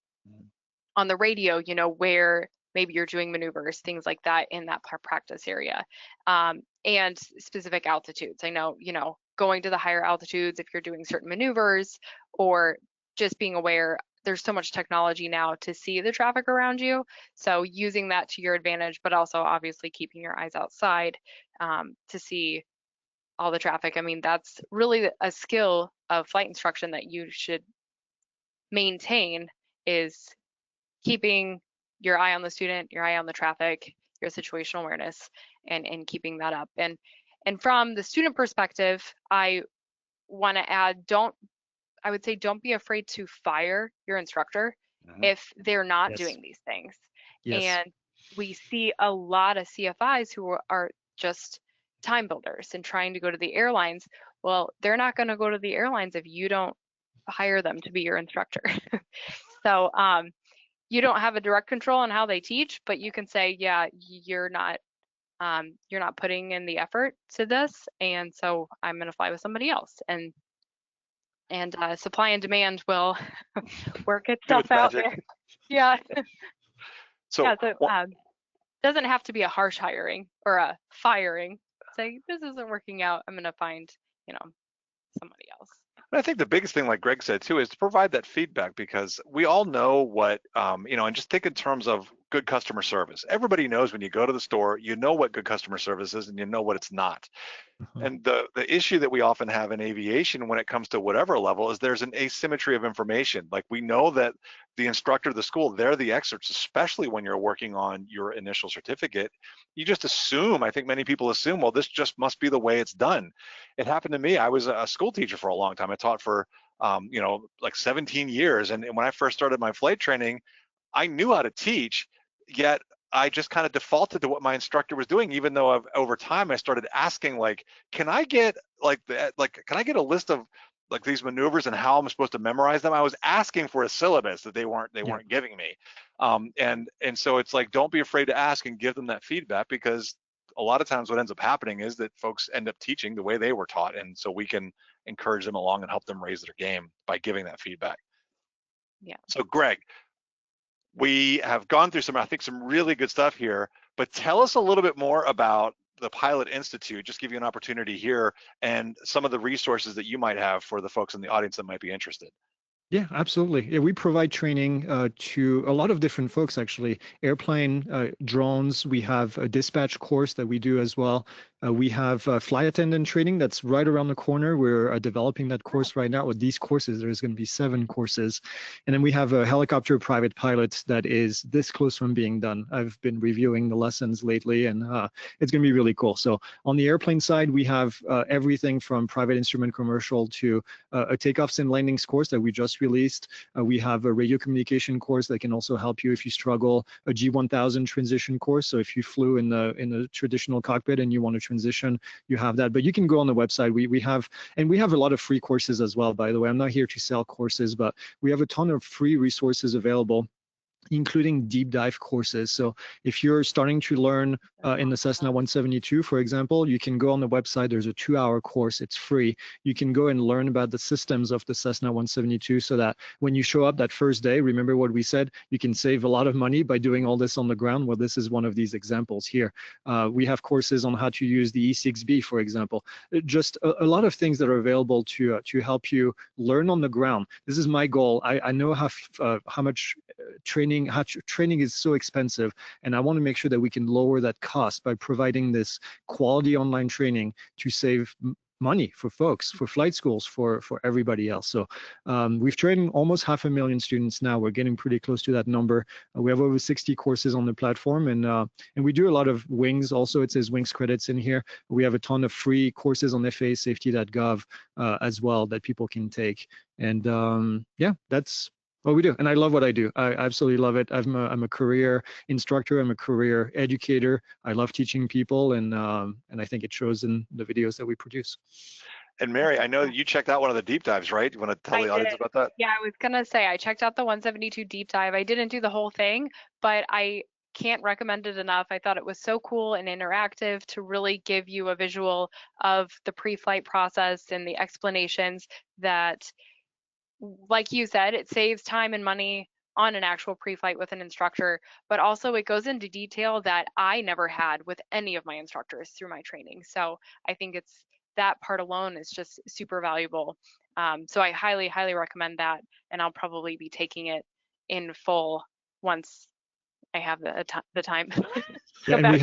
on the radio, you know, where maybe you're doing maneuvers, things like that in that practice area, and specific altitudes. I know, you know, going to the higher altitudes if you're doing certain maneuvers, or just being aware there's so much technology now to see the traffic around you. So using that to your advantage, but also obviously keeping your eyes outside to see all the traffic. I mean, that's really a skill of flight instruction that you should maintain, is keeping your eye on the student, your eye on the traffic, your situational awareness, and keeping that up. And from the student perspective, I want to add, I would say don't be afraid to fire your instructor if they're not Yes. doing these things. Yes. And we see a lot of CFIs who are just time builders and trying to go to the airlines. Well, they're not going to go to the airlines if you don't hire them to be your instructor. So you don't have a direct control on how they teach, but you can say, yeah, you're not putting in the effort to this, and so I'm going to fly with somebody else. And supply and demand will work itself out there. Yeah. so Yeah. So doesn't have to be a harsh hiring or a firing. Say this isn't working out, I'm going to find, you know, somebody else. I think the biggest thing, like Greg said too, is to provide that feedback, because we all know what, you know, and just think in terms of good customer service. Everybody knows when you go to the store, you know what good customer service is and you know what it's not. And the issue that we often have in aviation when it comes to whatever level is there's an asymmetry of information. Like we know that the instructor of the school, they're the experts, especially when you're working on your initial certificate. You just assume, I think many people assume, well, this just must be the way it's done. It happened to me. I was a school teacher for a long time. I taught for, you know, like 17 years. And when I first started my flight training, I knew how to teach, yet I just kind of defaulted to what my instructor was doing, even though over time I started asking, like, can I get can I get a list of like these maneuvers and how I'm supposed to memorize them? I was asking for a syllabus that they weren't giving me. And so it's like, don't be afraid to ask and give them that feedback, because a lot of times what ends up happening is that folks end up teaching the way they were taught. And so we can encourage them along and help them raise their game by giving that feedback. Yeah. So Greg, We have gone through some, I think, some really good stuff here, but tell us a little bit more about the Pilot Institute. Just give you an opportunity here and some of the resources that you might have for the folks in the audience that might be interested. Yeah, absolutely. Yeah, we provide training to a lot of different folks, actually. Airplane, drones. We have a dispatch course that we do as well. We have flight attendant training that's right around the corner. We're developing that course right now. With these courses, there's going to be 7 courses. And then we have a helicopter private pilot that is this close from being done. I've been reviewing the lessons lately, and it's going to be really cool. So on the airplane side, we have everything from private instrument commercial to a takeoffs and landings course that we just released. We have a radio communication course that can also help you if you struggle, a G1000 transition course. So if you flew in the traditional cockpit and you want to transition, you have that. But you can go on the website. We have a lot of free courses as well, by the way. I'm not here to sell courses, but we have a ton of free resources available, including deep dive courses. So if you're starting to learn in the Cessna 172, for example, you can go on the website. There's a 2-hour course. It's free. You can go and learn about the systems of the Cessna 172 so that when you show up that first day, remember what we said, you can save a lot of money by doing all this on the ground. Well, this is one of these examples here. We have courses on how to use the E6B, for example. Just a lot of things that are available to help you learn on the ground. This is my goal. I know how much training is so expensive, and I want to make sure that we can lower that cost by providing this quality online training to save money for folks, for flight schools, for everybody else. So we've trained almost 500,000 students now. We're getting pretty close to that number. We have over 60 courses on the platform, and we do a lot of wings also. It says wings credits in here. We have a ton of free courses on FAAsafety.gov as well that people can take. And yeah, that's what we do. And I love what I do. I absolutely love it. I'm a career instructor. I'm a career educator. I love teaching people, and I think it shows in the videos that we produce. And Mary, I know you checked out one of the deep dives, right? You want to tell the audience about that? Yeah, I was gonna say I checked out the 172 deep dive. I didn't do the whole thing, but I can't recommend it enough. I thought it was so cool and interactive to really give you a visual of the pre-flight process and the explanations that, like you said, it saves time and money on an actual pre-flight with an instructor, but also it goes into detail that I never had with any of my instructors through my training. So I think it's that part alone is just super valuable. So I highly, highly recommend that, and I'll probably be taking it in full once I have the time. Yeah, and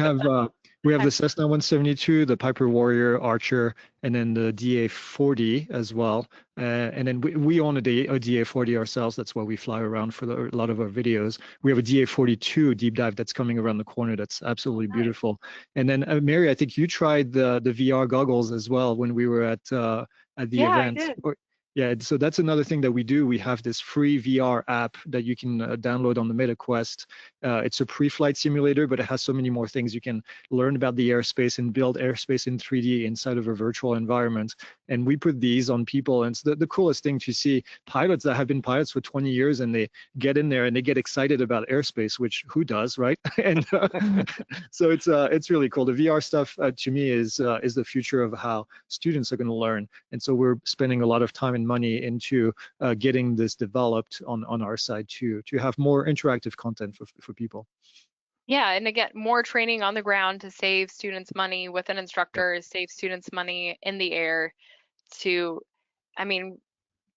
we have the Cessna 172, the Piper Warrior Archer, and then the DA-40 as well. And then we own a DA-40 ourselves. That's why we fly around for a lot of our videos. We have a DA-42 deep dive that's coming around the corner. That's absolutely beautiful. And then Mary, I think you tried the VR goggles as well when we were at the event. I did. Yeah, so that's another thing that we do. We have this free VR app that you can download on the MetaQuest. It's a pre-flight simulator, but it has so many more things. You can learn about the airspace and build airspace in 3D inside of a virtual environment. And we put these on people, and it's the coolest thing to see pilots that have been pilots for 20 years, and they get in there and they get excited about airspace, which who does, right? And so it's really cool. The VR stuff to me is the future of how students are going to learn. And so we're spending a lot of time and money into getting this developed on our side to have more interactive content for people. Yeah, and again, more training on the ground to save students money with an instructor, save students money in the air to, I mean,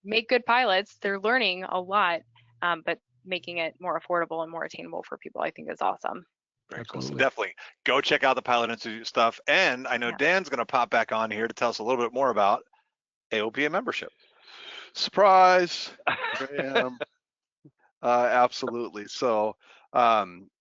make good pilots. They're learning a lot, but making it more affordable and more attainable for people, I think is awesome. Very cool. So definitely go check out the Pilot Institute stuff. And I know Dan's going to pop back on here to tell us a little bit more about AOPA membership. Surprise! Here I am. Absolutely. So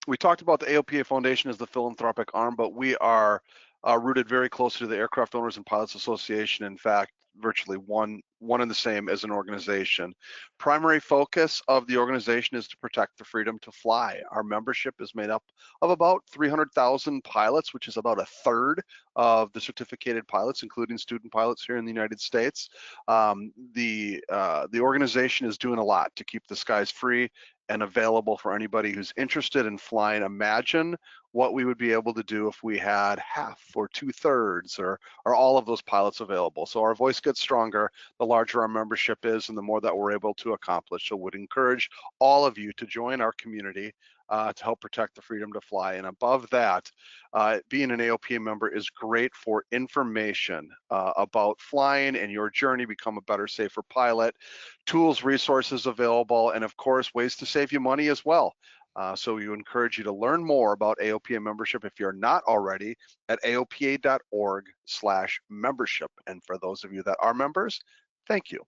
we talked about the AOPA Foundation as the philanthropic arm, but we are rooted very closely to the Aircraft Owners and Pilots Association. In fact, virtually one and the same as an organization. Primary focus of the organization is to protect the freedom to fly. Our membership is made up of about 300,000 pilots, which is about a third of the certificated pilots, including student pilots here in the United States. The organization is doing a lot to keep the skies free and available for anybody who's interested in flying. Imagine what we would be able to do if we had half or 2/3 or all of those pilots available. So our voice gets stronger the larger our membership is and the more that we're able to accomplish. So would encourage all of you to join our community to help protect the freedom to fly. And above that, being an AOPA member is great for information about flying and your journey, become a better, safer pilot, tools, resources available, and of course, ways to save you money as well. So we encourage you to learn more about AOPA membership if you're not already at aopa.org/membership. And for those of you that are members, thank you.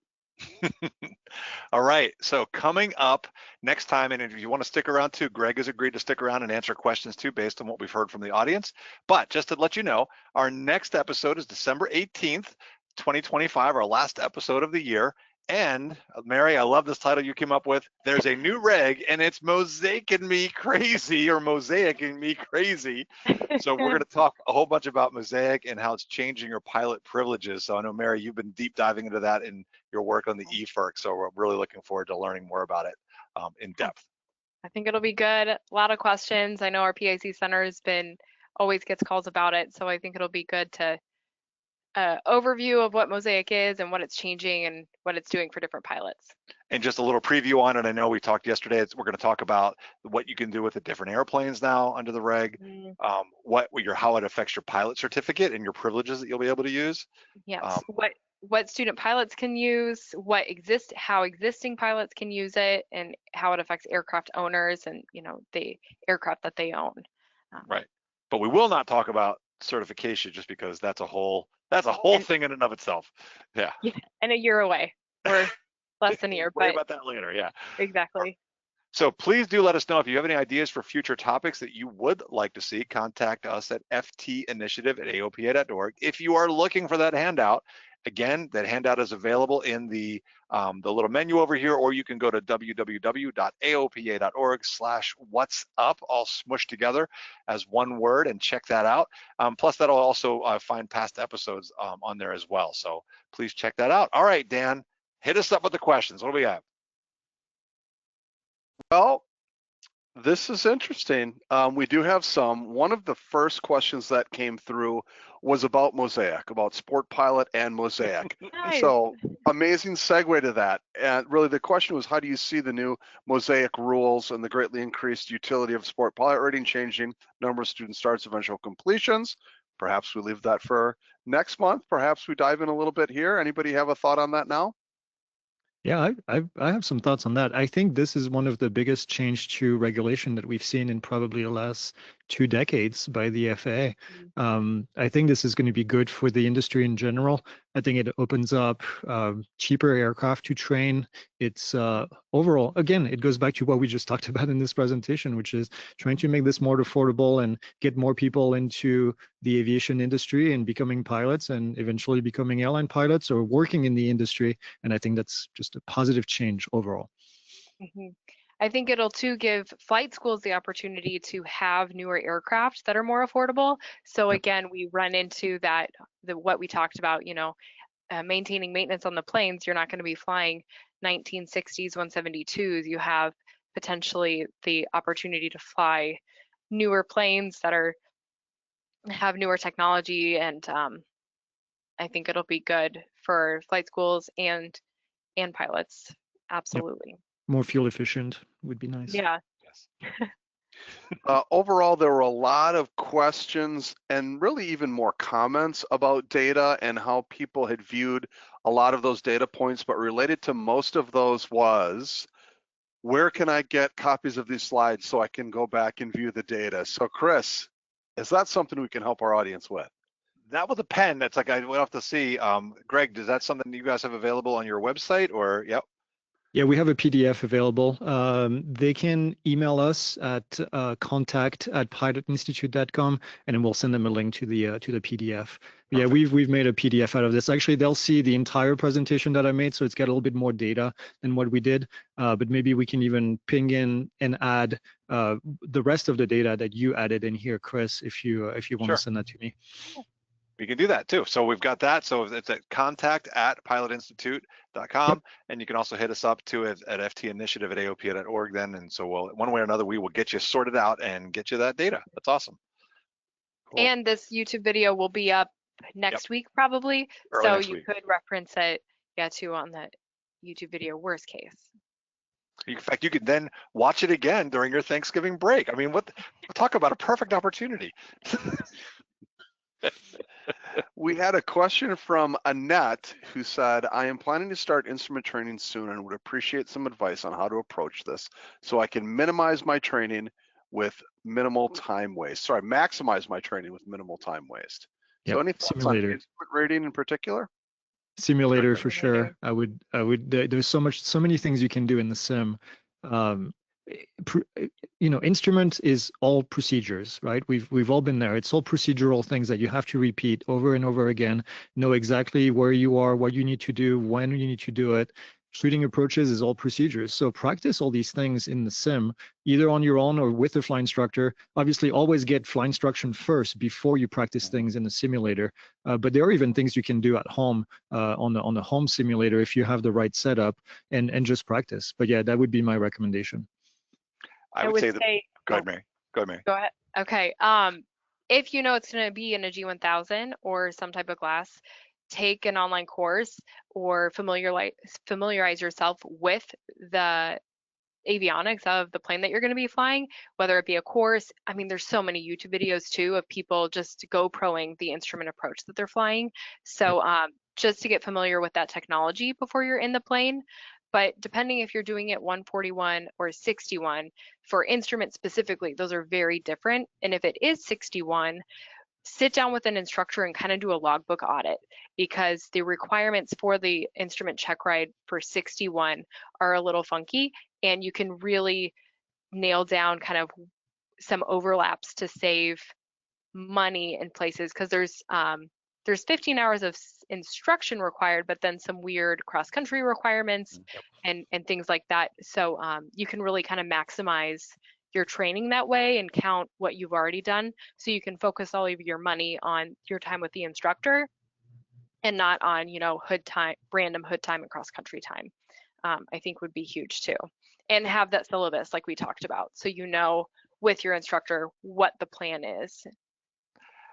All right, so coming up next time, and if you want to stick around too, Greg has agreed to stick around and answer questions too based on what we've heard from the audience. But just to let you know, our next episode is December 18th, 2025, our last episode of the year. And Mary, I love this title you came up with. There's a new reg and it's mosaicing me crazy or mosaicing me crazy. So we're going to talk a whole bunch about Mosaic and how it's changing your pilot privileges. So I know, Mary, you've been deep diving into that in your work on the eFERC. So we're really looking forward to learning more about it in depth. I think it'll be good. A lot of questions. I know our PIC center has been always gets calls about it. So I think it'll be good to overview of what Mosaic is and what it's changing and what it's doing for different pilots. And just a little preview on it. I know we talked yesterday. We're going to talk about what you can do with the different airplanes now under the reg, how it affects your pilot certificate and your privileges that you'll be able to use. Yes, what student pilots can use, how existing pilots can use it, and how it affects aircraft owners and the aircraft that they own. Right, but we will not talk about certification just because that's a whole thing in and of itself. Yeah. And a year away, or less than a year. Worry about that later. Yeah. Exactly. So please do let us know if you have any ideas for future topics that you would like to see. Contact us at ftinitiative@aopa.org. If you are looking for that handout, again, that handout is available in the little menu over here, or you can go to www.aopa.org/what's-up, all smushed together as one word, and check that out. Plus, that'll also find past episodes on there as well. So please check that out. All right, Dan, hit us up with the questions. What do we have? Well, this is interesting. We do have some. One of the first questions that came through was about Mosaic, about Sport Pilot and Mosaic. Nice. So amazing segue to that. And really the question was, how do you see the new Mosaic rules and the greatly increased utility of Sport Pilot rating changing number of student starts, eventual completions? Perhaps we leave that for next month. Perhaps we dive in a little bit here. Anybody have a thought on that now? Yeah, I have some thoughts on that. I think this is one of the biggest change to regulation that we've seen in probably the last 2 decades by the FAA. I think this is going to be good for the industry in general. I think it opens up cheaper aircraft to train. It's overall, again, it goes back to what we just talked about in this presentation, which is trying to make this more affordable and get more people into the aviation industry and becoming pilots and eventually becoming airline pilots or working in the industry. And I think that's just a positive change overall. I think it'll too give flight schools the opportunity to have newer aircraft that are more affordable. So again, we run into what we talked about, maintaining maintenance on the planes. You're not going to be flying 1960s 172s. You have potentially the opportunity to fly newer planes that have newer technology, and I think it'll be good for flight schools and pilots. Absolutely. Yep. More fuel efficient would be nice. Yeah. Yes. Overall, there were a lot of questions and really even more comments about data and how people had viewed a lot of those data points, but related to most of those was, where can I get copies of these slides so I can go back and view the data? So Chris, is that something we can help our audience with? That with a pen, that's like I would have to see. Greg, is that something you guys have available on your website or? Yep. Yeah, we have a PDF available. They can email us at contact@pilotinstitute.com, and then we'll send them a link to the PDF. Yeah, we've made a PDF out of this. Actually, they'll see the entire presentation that I made, so it's got a little bit more data than what we did. But maybe we can even ping in and add the rest of the data that you added in here, Chris, if you want to send that to me. You can do that too. So we've got that. So it's at contact@pilotinstitute.com, and you can also hit us up too at ftinitiative@aopa.org then. And so one way or another, we will get you sorted out and get you that data. That's awesome. Cool. And this YouTube video will be up next week probably, Early so next you week. could reference it, too, on the YouTube video worst case. In fact, you could then watch it again during your Thanksgiving break. I mean, talk about a perfect opportunity. We had a question from Annette who said, I am planning to start instrument training soon and would appreciate some advice on how to approach this so I can minimize my training with minimal time waste. Sorry, maximize my training with minimal time waste. Yep. So any thoughts Simulator. on instrument rating in particular? Simulator for sure. Simulator. I would. There's so many things you can do in the sim. Instrument is all procedures, right? We've all been there. It's all procedural things that you have to repeat over and over again. Know exactly where you are, what you need to do, when you need to do it. Shooting approaches is all procedures. So practice all these things in the sim, either on your own or with a flight instructor. Obviously, always get flight instruction first before you practice things in the simulator. But there are even things you can do at home on the home simulator if you have the right setup and just practice. But yeah, that would be my recommendation. I would say, go ahead, Mary. Go ahead, Mary. Go ahead. Okay. If you know it's going to be in a G1000 or some type of glass, take an online course or familiarize yourself with the avionics of the plane that you're going to be flying, whether it be a course. I mean, there's so many YouTube videos too of people just GoProing the instrument approach that they're flying. So just to get familiar with that technology before you're in the plane. But depending if you're doing it 141 or 61, for instruments specifically, those are very different. And if it is 61, sit down with an instructor and kind of do a logbook audit, because the requirements for the instrument check ride for 61 are a little funky, and you can really nail down kind of some overlaps to save money in places, because there's 15 hours of instruction required, but then some weird cross-country requirements and things like that. So you can really kind of maximize your training that way and count what you've already done, so you can focus all of your money on your time with the instructor and not on, hood time, random hood time and cross-country time. I think would be huge too. And have that syllabus like we talked about, so with your instructor what the plan is.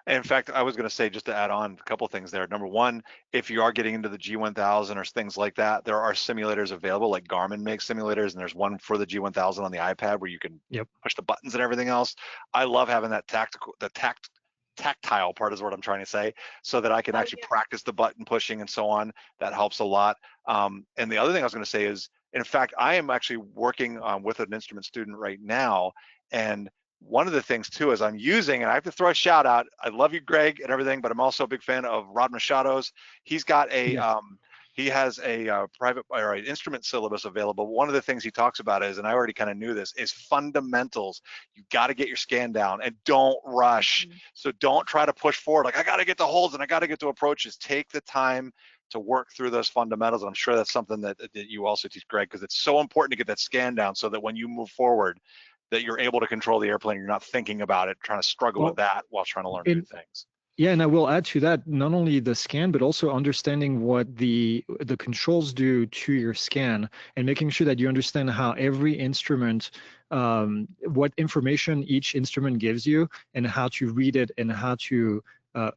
In fact, I was going to say, just to add on a couple things there. Number one, if you are getting into the G1000 or things like that, there are simulators available, like Garmin makes simulators, and there's one for the G1000 on the iPad where you can push the buttons and everything else. I love having that tactile part is what I'm trying to say, so that I can actually practice the button pushing and so on. That helps a lot. And the other thing I was going to say is, in fact, I am actually working with an instrument student right now, and one of the things too is I'm using, and I have to throw a shout out, I love you, Greg, and everything, but I'm also a big fan of Rod Machado's. He's got he has a private or an instrument syllabus available. One of the things he talks about is, and I already kind of knew this, is fundamentals. You got to get your scan down and don't rush. So don't try to push forward like I got to get to holds and I got to get to approaches. Take the time to work through those fundamentals. And I'm sure that's something that you also teach, Greg, because it's so important to get that scan down so that when you move forward, that you're able to control the airplane. You're not thinking about it, trying to struggle with that while trying to learn new things. Yeah, and I will add to that, not only the scan, but also understanding what the controls do to your scan, and making sure that you understand how every instrument, what information each instrument gives you, and how to read it and how to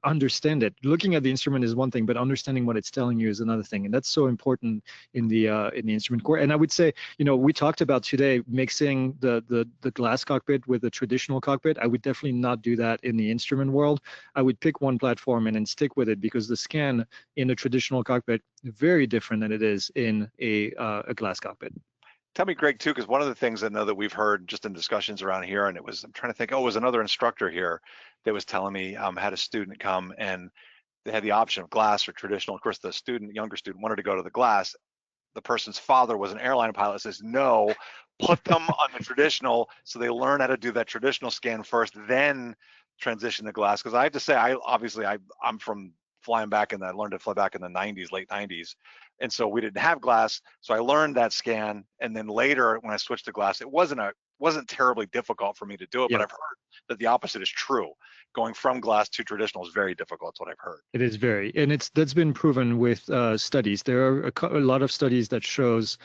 understand it. Looking at the instrument is one thing, but understanding what it's telling you is another thing, and that's so important in the instrument core. And I would say, we talked about today mixing the glass cockpit with the traditional cockpit. I would definitely not do that in the instrument world. I would pick one platform and then stick with it, because the scan in a traditional cockpit is very different than it is in a glass cockpit. Tell me, Greg, too, because one of the things I know that we've heard just in discussions around here, and I'm trying to think, it was another instructor here that was telling me, had a student come and they had the option of glass or traditional. Of course, the younger student wanted to go to the glass. The person's father was an airline pilot, says, no, put them on the traditional so they learn how to do that traditional scan first, then transition to glass. Because I have to say, I'm from flying back, and I learned to fly back in the 90s, late 90s. And so we didn't have glass. So I learned that scan. And then later when I switched to glass, it wasn't wasn't terribly difficult for me to do it, but I've heard that the opposite is true. Going from glass to traditional is very difficult. That's what I've heard. It is very, and that's been proven with studies. There are a lot of studies that shows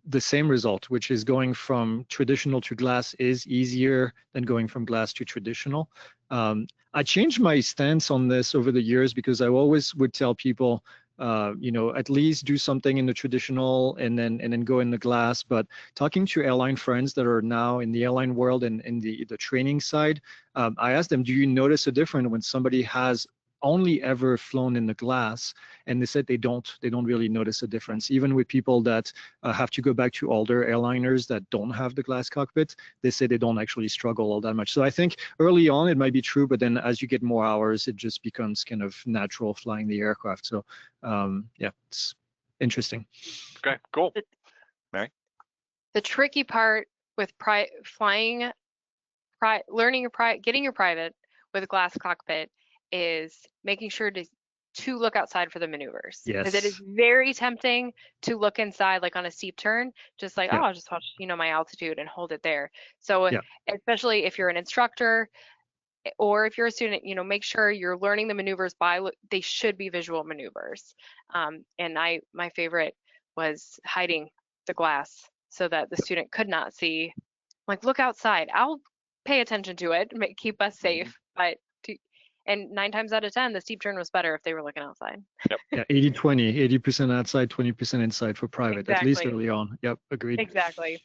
the same result, which is going from traditional to glass is easier than going from glass to traditional. I changed my stance on this over the years because I always would tell people, at least do something in the traditional and then go in the glass. But talking to airline friends that are now in the airline world and in the training side, I asked them, do you notice a difference when somebody has only ever flown in the glass? And they said they don't really notice a difference. Even with people that have to go back to older airliners that don't have the glass cockpit, they say they don't actually struggle all that much. So I think early on it might be true, but then as you get more hours, it just becomes kind of natural flying the aircraft. So yeah, it's interesting. Okay, cool. Mary? The tricky part with flying, getting your private with a glass cockpit is making sure to look outside for the maneuvers. Yes. Because it is very tempting to look inside, like on a steep turn, just like, oh, I'll just watch, my altitude and hold it there. So especially if you're an instructor or if you're a student, make sure you're learning the maneuvers they should be visual maneuvers. And my favorite was hiding the glass so that the student could not see, like, look outside. I'll pay attention to it, keep us safe, but and 9 times out of 10, the steep turn was better if they were looking outside. Yep. Yeah, 80-20, 80% outside, 20% inside for private, at least early on. Yep, agreed. Exactly.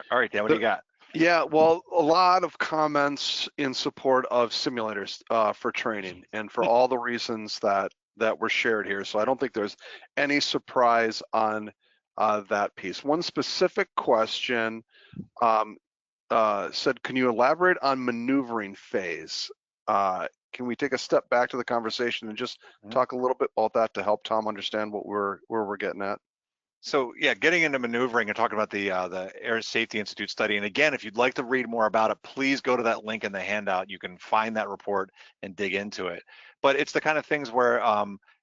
All right, Dan, what do you got? Yeah, well, a lot of comments in support of simulators for training and for all the reasons that were shared here. So I don't think there's any surprise on that piece. One specific question said, can you elaborate on maneuvering phase? Can we take a step back to the conversation and just talk a little bit about that to help Tom understand where we're getting at? So yeah, getting into maneuvering and talking about the Air Safety Institute study. And again, if you'd like to read more about it, please go to that link in the handout. You can find that report and dig into it. But it's the kind of things where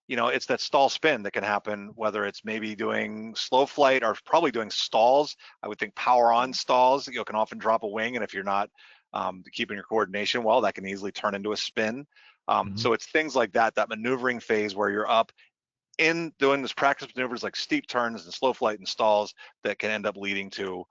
it's that stall spin that can happen, whether it's maybe doing slow flight or probably doing stalls. I would think power on stalls, you can often drop a wing, and if you're not keeping your coordination well, that can easily turn into a spin. So it's things like that maneuvering phase where you're up in doing this practice maneuvers like steep turns and slow flight and stalls that can end up leading to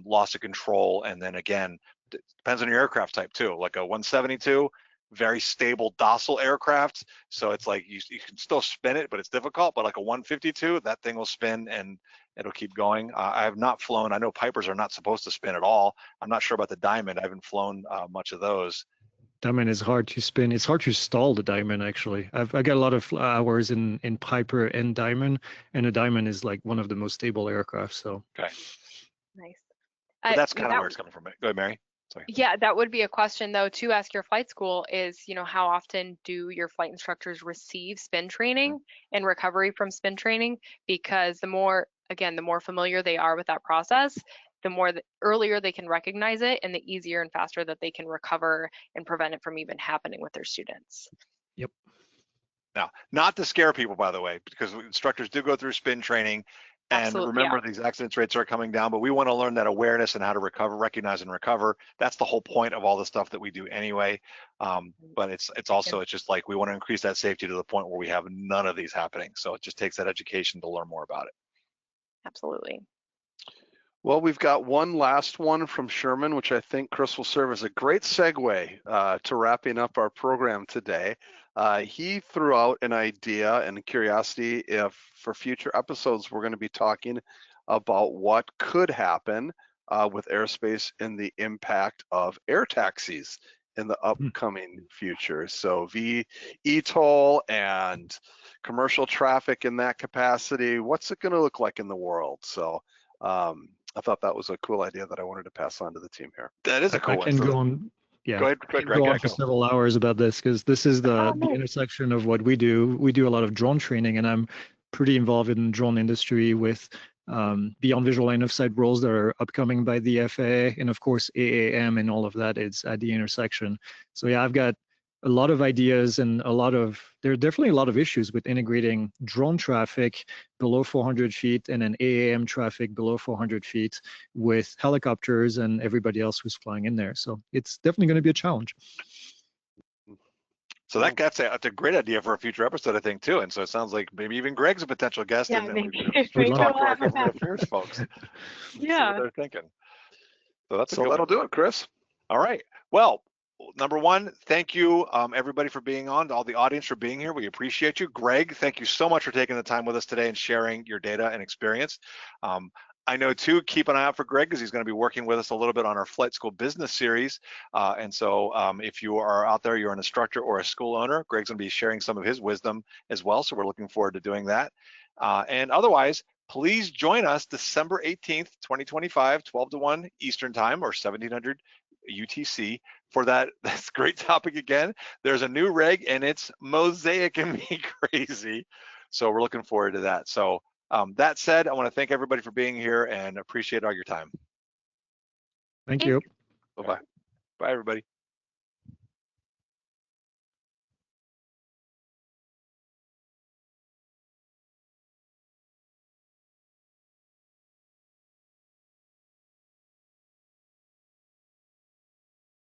loss of control. And then again, depends on your aircraft type too, like a 172, very stable, docile aircraft. So it's like you can still spin it, but it's difficult. But like a 152, that thing will spin and it'll keep going. I have not flown. I know Pipers are not supposed to spin at all. I'm not sure about the Diamond. I haven't flown much of those. Diamond is hard to spin. It's hard to stall the Diamond, actually. I got a lot of hours in Piper and Diamond, and the Diamond is like one of the most stable aircraft. So okay, nice. But that's kind of where it's coming from. Go ahead, Mary. Sorry. Yeah, that would be a question though to ask your flight school is, how often do your flight instructors receive spin training and recovery from spin training? Because the more familiar they are with that process, the earlier they can recognize it and the easier and faster that they can recover and prevent it from even happening with their students. Yep. Now, not to scare people, by the way, because instructors do go through spin training, and absolutely, remember these accidents rates are coming down, but we want to learn that awareness and how to recognize and recover. That's the whole point of all the stuff that we do anyway. But it's just like we want to increase that safety to the point where we have none of these happening. So it just takes that education to learn more about it. Absolutely. Well, we've got one last one from Sherman, which I think, Chris, will serve as a great segue to wrapping up our program today. He threw out an idea and curiosity if for future episodes we're going to be talking about what could happen with airspace and the impact of air taxis in the upcoming future. So VTOL and commercial traffic in that capacity, what's it going to look like in the world? So I thought that was a cool idea that I wanted to pass on to the team here. That is a cool one. I can go on. Yeah, go ahead, go on for several hours about this because this is the intersection of what we do. We do a lot of drone training, and I'm pretty involved in the drone industry with beyond visual line of sight rules that are upcoming by the FAA, and of course AAM and all of that is at the intersection. So yeah, I've got a lot of ideas and there are definitely a lot of issues with integrating drone traffic below 400 feet and then AAM traffic below 400 feet with helicopters and everybody else who's flying in there. So it's definitely going to be a challenge. So that's a great idea for a future episode, I think, too. And so it sounds like maybe even Greg's a potential guest, Yeah, and maybe. we Maybe talk to we'll our have him government back. affairs folks. See Yeah. what they're thinking. So that's a So good that'll one. do it, Chris. All right. Well, number one, thank you, everybody, for being on, all the audience for being here. We appreciate you. Greg, thank you so much for taking the time with us today and sharing your data and experience. I know, too, keep an eye out for Greg because he's going to be working with us a little bit on our Flight School Business Series. And so if you are out there, you're an instructor or a school owner, Greg's going to be sharing some of his wisdom as well. So we're looking forward to doing that. And otherwise, please join us December 18th, 2025, 12 to 1 Eastern Time or 1700 UTC for that's great topic again. There's a new reg and it's mosaicing me crazy. So we're looking forward to that. So that said, I want to thank everybody for being here and appreciate all your time. Thank you. Bye-bye. Bye, everybody.